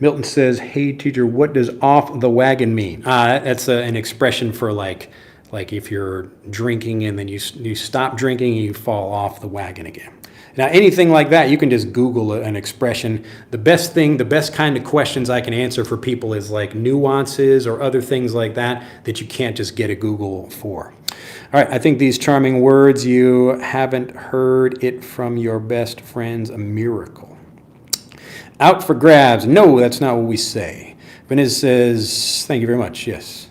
Milton says, hey teacher, what does off the wagon mean? That's an expression for like if you're drinking and then you stop drinking and you fall off the wagon again. Now anything like that, you can just Google an expression. The best kind of questions I can answer for people is like nuances or other things like that you can't just get a Google for. All right, I think these charming words, you haven't heard it from your best friend's a miracle. Out for grabs. No, that's not what we say. Vanessa says, thank you very much. Yes.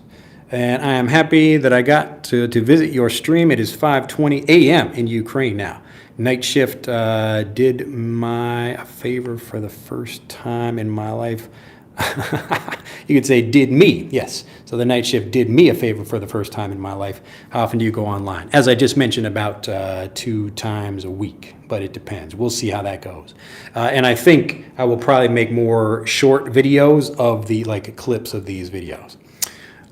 And I am happy that I got to visit your stream. It is 5:20 a.m. in Ukraine now. Night shift did my a favor for the first time in my life. You could say did me, yes. So the night shift did me a favor for the first time in my life. How often do you go online? As I just mentioned, about 2 times a week, but it depends. We'll see how that goes. And I think I will probably make more short videos of the clips of these videos.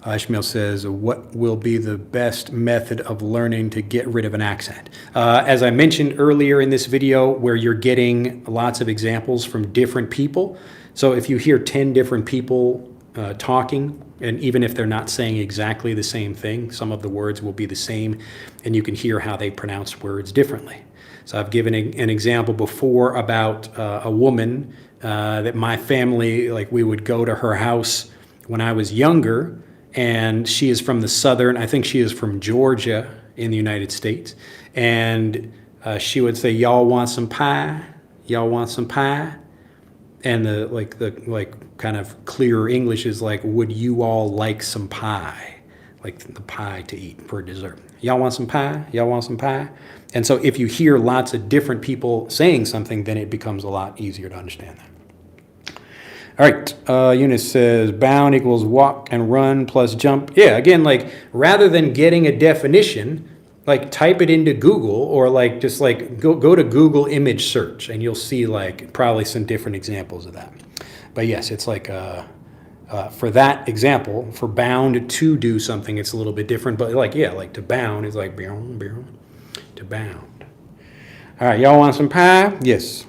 Ishmael says, what will be the best method of learning to get rid of an accent? As I mentioned earlier in this video, where you're getting lots of examples from different people. So if you hear 10 different people talking, and even if they're not saying exactly the same thing, some of the words will be the same, and you can hear how they pronounce words differently. So I've given an example before about a woman that my family, we would go to her house when I was younger, and she is from the southern, I think she is from Georgia in the United States, and she would say, y'all want some pie? Y'all want some pie? And the kind of clearer English is like, would you all like some pie? Like the pie to eat for dessert. Y'all want some pie? Y'all want some pie? And so if you hear lots of different people saying something, then it becomes a lot easier to understand that. All right, Eunice says bound equals walk and run plus jump. Yeah, again, like rather than getting a definition, like type it into Google or like just like go to Google image search and you'll see like probably some different examples of that. But yes, it's like for that example, for bound to do something, it's a little bit different. But like, yeah, like to bound is like to bound. All right, y'all want some pie? Yes.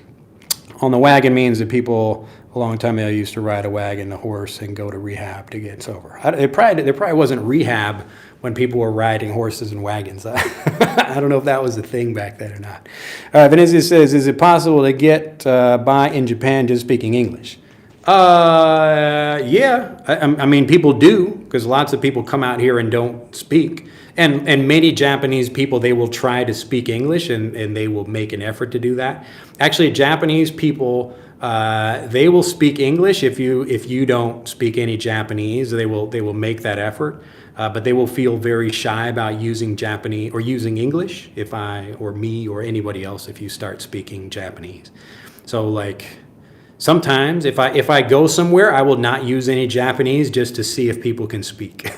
On the wagon means that people a long time ago used to ride a wagon, a horse, and go to rehab to get sober. There probably wasn't rehab when people were riding horses and wagons. I don't know if that was a thing back then or not. All right, Vanessa says, is it possible to get by in Japan just speaking English? Yeah. I mean, people do, because lots of people come out here and don't speak. And many Japanese people, they will try to speak English and they will make an effort to do that. Actually, Japanese people, they will speak English if you don't speak any Japanese. They will make that effort, but they will feel very shy about using Japanese or using English if me or anybody else if you start speaking Japanese. So like sometimes if I go somewhere, I will not use any Japanese just to see if people can speak.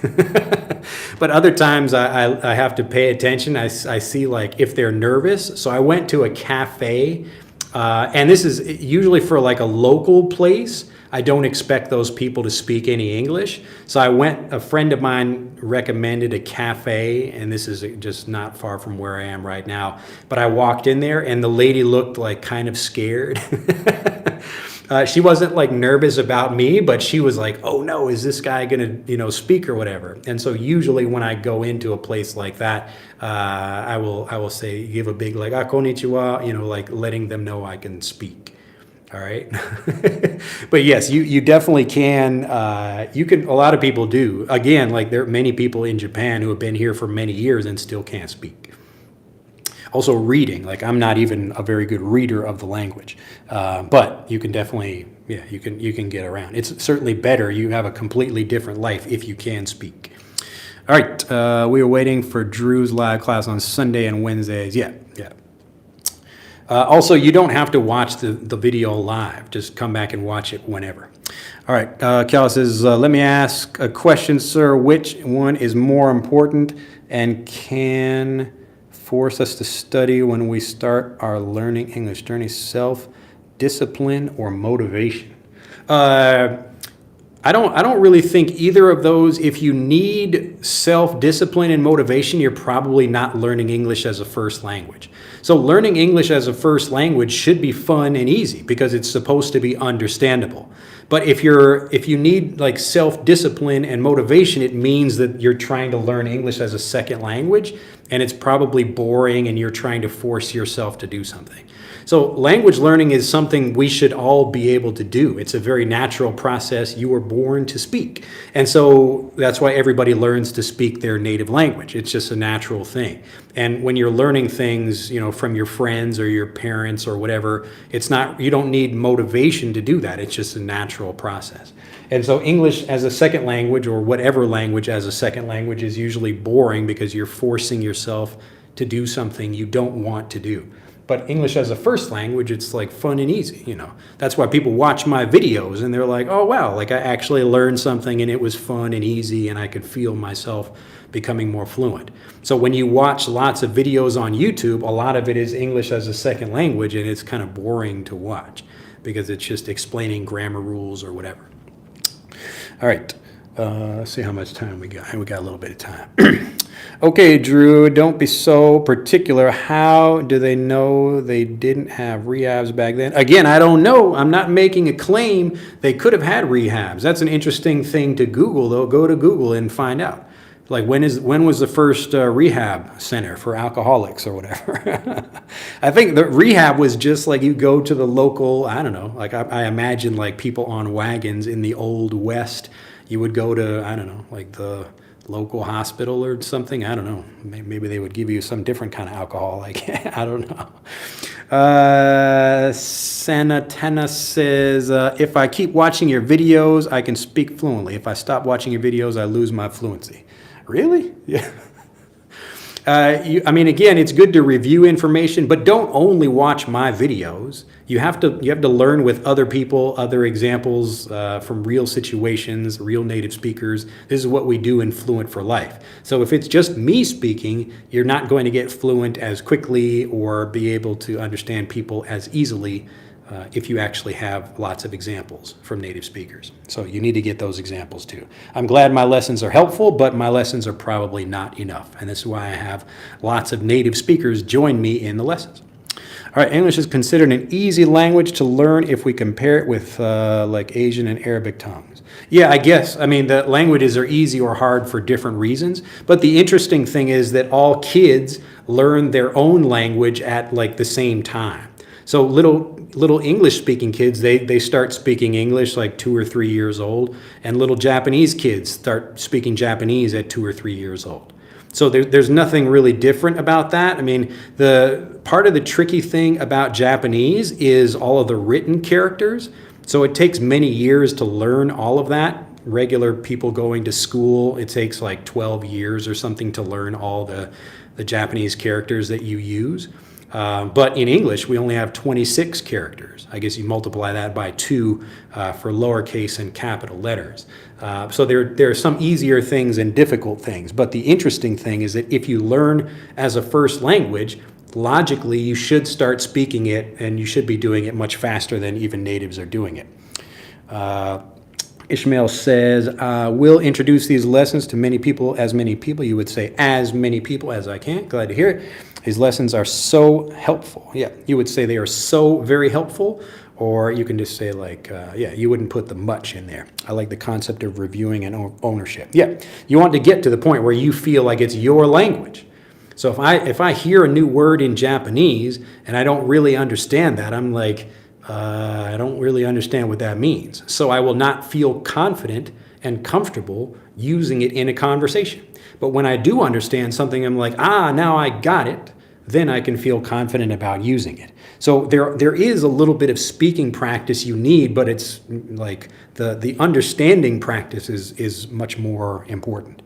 But other times I have to pay attention. I see like if they're nervous. So I went to a cafe. And this is usually for like a local place. I don't expect those people to speak any English. So a friend of mine recommended a cafe, and this is just not far from where I am right now. But I walked in there and the lady looked like kind of scared. She wasn't like nervous about me, but she was like, oh no, is this guy gonna, speak or whatever? And so usually when I go into a place like that, I will say, give a big like, konnichiwa, like letting them know I can speak. All right. But yes, you definitely can. A lot of people do. Again, like there are many people in Japan who have been here for many years and still can't speak. Also reading, like I'm not even a very good reader of the language, but you can definitely, you can get around. It's certainly better. You have a completely different life if you can speak. All right, we are waiting for Drew's live class on Sunday and Wednesdays. Yeah. Also, you don't have to watch the video live. Just come back and watch it whenever. All right, Cal says, let me ask a question, sir. Which one is more important and can force us to study when we start our learning English journey, self-discipline or motivation? I don't really think either of those. If you need self-discipline and motivation, you're probably not learning English as a first language. So learning English as a first language should be fun and easy because it's supposed to be understandable. But if you need like self-discipline and motivation, it means that you're trying to learn English as a second language, and it's probably boring and you're trying to force yourself to do something. So language learning is something we should all be able to do. It's a very natural process. You were born to speak. And so that's why everybody learns to speak their native language. It's just a natural thing. And when you're learning things, from your friends or your parents or whatever, you don't need motivation to do that. It's just a natural process. And so English as a second language or whatever language as a second language is usually boring because you're forcing yourself to do something you don't want to do. But English as a first language, it's like fun and easy, That's why people watch my videos and they're like, oh, wow, like I actually learned something and it was fun and easy and I could feel myself becoming more fluent. So when you watch lots of videos on YouTube, a lot of it is English as a second language and it's kind of boring to watch because it's just explaining grammar rules or whatever. All right, let's see how much time we got. We got a little bit of time. Okay, Drew, don't be so particular. How do they know they didn't have rehabs back then? Again, I don't know. I'm not making a claim. They could have had rehabs. That's an interesting thing to Google, though. Go to Google and find out. Like when was the first rehab center for alcoholics or whatever? I think the rehab was just like you go to the local, I don't know, like I imagine like people on wagons in the old West, you would go to, I don't know, like the local hospital or something. I don't know. Maybe they would give you some different kind of alcohol. Like, I don't know. Sanatana says, if I keep watching your videos, I can speak fluently. If I stop watching your videos, I lose my fluency. Really? Yeah. I mean, again, it's good to review information, but don't only watch my videos. You have to learn with other people, other examples from real situations, real native speakers. This is what we do in Fluent for Life. So if it's just me speaking, you're not going to get fluent as quickly or be able to understand people as easily if you actually have lots of examples from native speakers. So you need to get those examples too. I'm glad my lessons are helpful, but my lessons are probably not enough. And this is why I have lots of native speakers join me in the lessons. All right, English is considered an easy language to learn if we compare it with like Asian and Arabic tongues. Yeah, I guess. I mean, the languages are easy or hard for different reasons. But the interesting thing is that all kids learn their own language at like the same time. So little English-speaking kids, they start speaking English like 2 or 3 years old, and little Japanese kids start speaking Japanese at 2 or 3 years old. So there's nothing really different about that. I mean, the part of the tricky thing about Japanese is all of the written characters. So it takes many years to learn all of that. Regular people going to school, it takes like 12 years or something to learn all the Japanese characters that you use. But in English, we only have 26 characters. I guess you multiply that by 2 for lowercase and capital letters. So there are some easier things and difficult things. But the interesting thing is that if you learn as a first language, logically you should start speaking it, and you should be doing it much faster than even natives are doing it. Ishmael says, we'll introduce these lessons to many people. You would say as many people as I can. Glad to hear it. These lessons are so helpful. Yeah, you would say they are so very helpful, or you can just say like, yeah, you wouldn't put the much in there. I like the concept of reviewing and ownership. Yeah, you want to get to the point where you feel like it's your language. So if I hear a new word in Japanese and I don't really understand that, I'm like, I don't really understand what that means. So I will not feel confident and comfortable using it in a conversation. But when I do understand something, I'm like, now I got it. Then I can feel confident about using it. So there is a little bit of speaking practice you need, but it's like the understanding practice is much more important.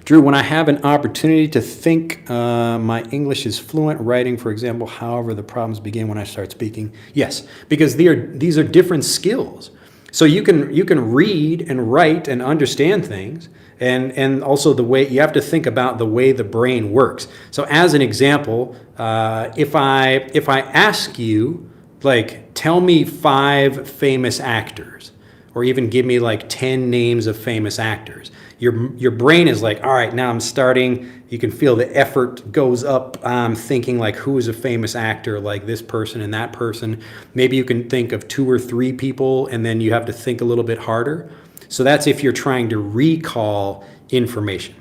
Drew, when I have an opportunity to think my English is fluent, writing, for example, however, the problems begin when I start speaking. Yes, because these are different skills. So you can read and write and understand things, and also the way you have to think about the way the brain works. So as an example, if I ask you, like, tell me 5 famous actors, or even give me like 10 names of famous actors, your brain is like, all right, now I'm starting. You can feel the effort goes up. I'm thinking like, who is a famous actor, like this person and that person. Maybe you can think of 2 or 3 people, and then you have to think a little bit harder. So that's if you're trying to recall information.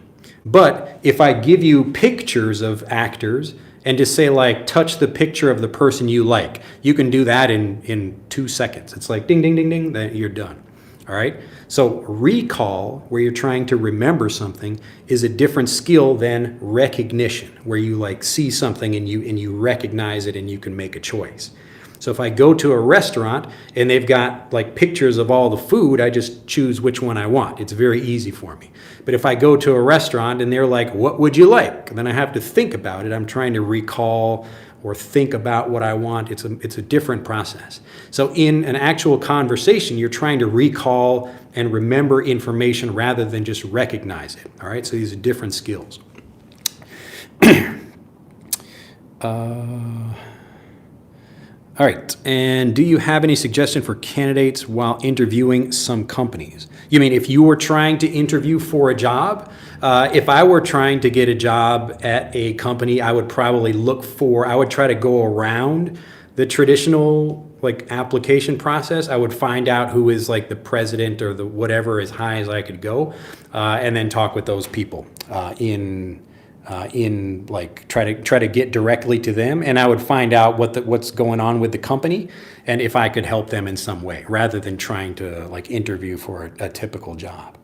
But if I give you pictures of actors and just say like, touch the picture of the person you like, you can do that in 2 seconds. It's like ding, ding, ding, ding, then you're done. All right. So recall, where you're trying to remember something, is a different skill than recognition, where you like see something and you recognize it and you can make a choice. So if I go to a restaurant and they've got like pictures of all the food, I just choose which one I want. It's very easy for me. But if I go to a restaurant and they're like, what would you like? Then I have to think about it. I'm trying to recall or think about what I want. It's a different process. So in an actual conversation, you're trying to recall and remember information rather than just recognize it. All right, so these are different skills. All right, and do you have any suggestion for candidates while interviewing some companies? You mean if you were trying to interview for a job? If I were trying to get a job at a company, I would probably I would try to go around the traditional like application process. I would find out who is like the president or the whatever as high as I could go, and then talk with those people in like try to get directly to them, and I would find out what's going on with the company and if I could help them in some way rather than trying to like interview for a typical job.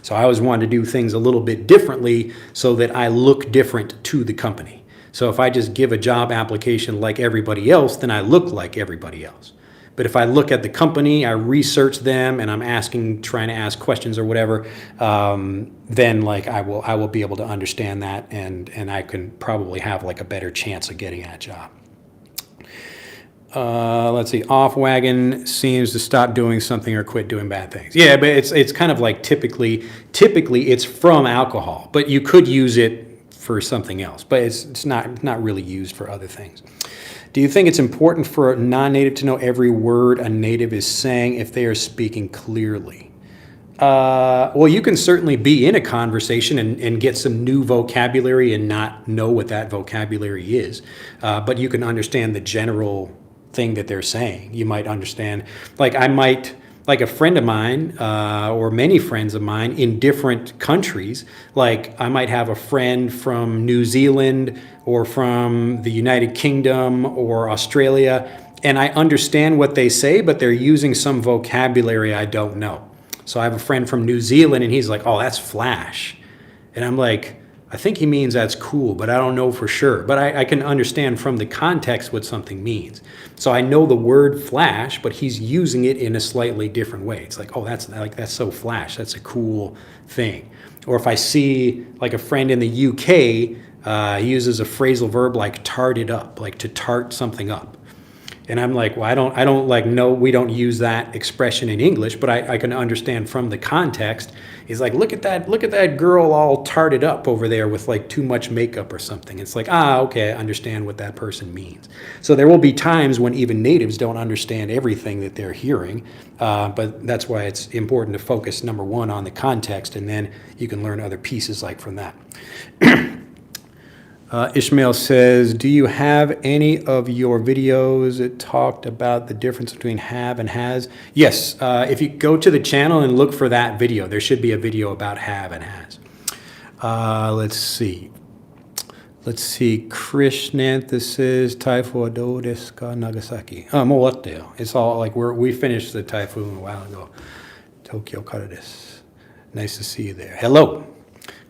So I always wanted to do things a little bit differently so that I look different to the company. So if I just give a job application like everybody else, then I look like everybody else. But if I look at the company, I research them, and I'm trying to ask questions or whatever, then like I will be able to understand that, and I can probably have like a better chance of getting that job. Let's see. Off wagon seems to stop doing something or quit doing bad things. Yeah, but it's kind of like typically it's from alcohol, but you could use it for something else, but it's not really used for other things. Do you think it's important for a non-native to know every word a native is saying if they are speaking clearly? Well, you can certainly be in a conversation and get some new vocabulary and not know what that vocabulary is, but you can understand the general thing that they're saying. You might understand, like a friend of mine or many friends of mine in different countries, like I might have a friend from New Zealand or from the United Kingdom or Australia, and I understand what they say, but they're using some vocabulary I don't know. So I have a friend from New Zealand, and he's like, oh, that's flash. And I'm like, I think he means that's cool, but I don't know for sure. But I can understand from the context what something means. So I know the word flash, but he's using it in a slightly different way. It's like, oh, that's so flash. That's a cool thing. Or if I see like a friend in the UK, he uses a phrasal verb like tart it up, like to tart something up. And I'm like, well, I don't like, no, we don't use that expression in English, but I can understand from the context. He's like, look at that girl all tarted up over there with like too much makeup or something. It's like, okay, I understand what that person means. So there will be times when even natives don't understand everything that they're hearing, but that's why it's important to focus, number one, on the context, and then you can learn other pieces like from that. Ishmael says, do you have any of your videos that talked about the difference between have and has? Yes, if you go to the channel and look for that video, there should be a video about have and has. Let's see. Krishnantha says, Typhoon do desu ka Nagasaki? Moloteo. It's all like we finished the typhoon a while ago. Tokyo kara desu. Nice to see you there. Hello.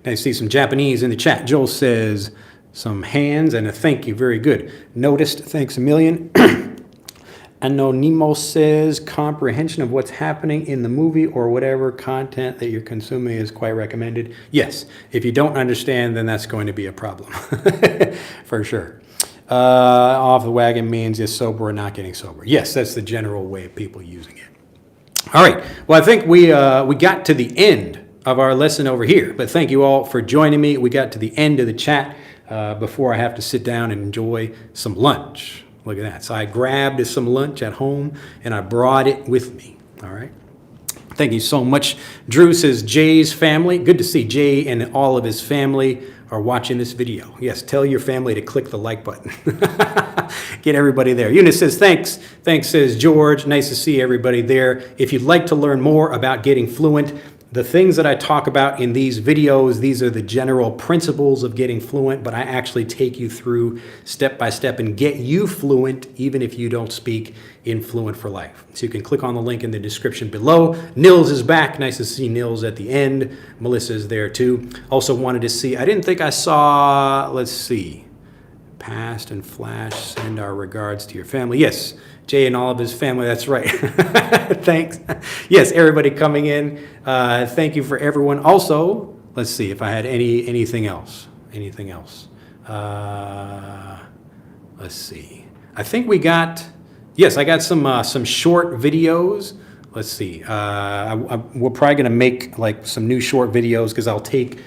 Nice to see some Japanese in the chat. Joel says, some hands and a thank you. Very good. Noticed. Thanks a million. Anonymous says comprehension of what's happening in the movie or whatever content that you're consuming is quite recommended. Yes. If you don't understand, then that's going to be a problem. For sure. Off the wagon means is sober or not getting sober. Yes, that's the general way of people using it. All right. Well, I think we got to the end of our lesson over here. But thank you all for joining me. We got to the end of the chat. Before I have to sit down and enjoy some lunch. Look at that. So I grabbed some lunch at home and I brought it with me. All right. Thank you so much. Drew says Jay's family. Good to see Jay and all of his family are watching this video. Yes, tell your family to click the like button. Get everybody there. Eunice says thanks. Thanks, says George. Nice to see everybody there. If you'd like to learn more about getting fluent, the things that I talk about in these videos, these are the general principles of getting fluent, but I actually take you through step by step and get you fluent even if you don't speak in Fluent for Life. So you can click on the link in the description below. Nils is back. Nice to see Nils at the end. Melissa is there too. Also wanted to see, I didn't think I saw, let's see, Past and Flash, send our regards to your family. Yes, Jay and all of his family, that's right. Thanks. Yes, everybody coming in. Thank you for everyone. Also, let's see if I had anything else. Anything else? Let's see. I think we got, yes, I got some short videos. Let's see. We're probably going to make like some new short videos because I'll take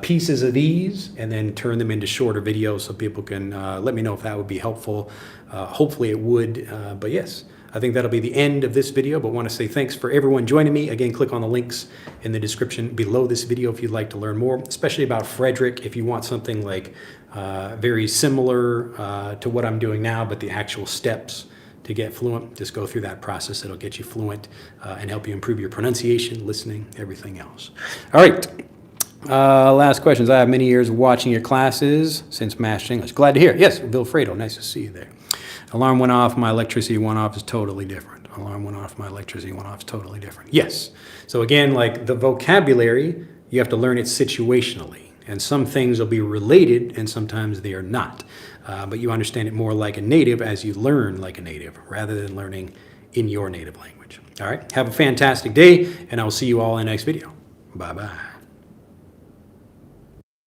pieces of these and then turn them into shorter videos so people can let me know if that would be helpful. Hopefully it would, but yes, I think that'll be the end of this video, but want to say thanks for everyone joining me. Again, click on the links in the description below this video if you'd like to learn more, especially about Frederick. If you want something like very similar to what I'm doing now, but the actual steps to get fluent, just go through that process. It'll get you fluent and help you improve your pronunciation, listening, everything else. All right. Last questions. I have many years of watching your classes since Master English. Glad to hear. Yes, Vilfredo, nice to see you there. Alarm went off, my electricity went off is totally different. Alarm went off, my electricity went off is totally different. Yes. So again, like the vocabulary, you have to learn it situationally. And some things will be related and sometimes they are not. but you understand it more like a native as you learn like a native rather than learning in your native language. All right, have a fantastic day, and I will see you all in the next video. Bye-bye.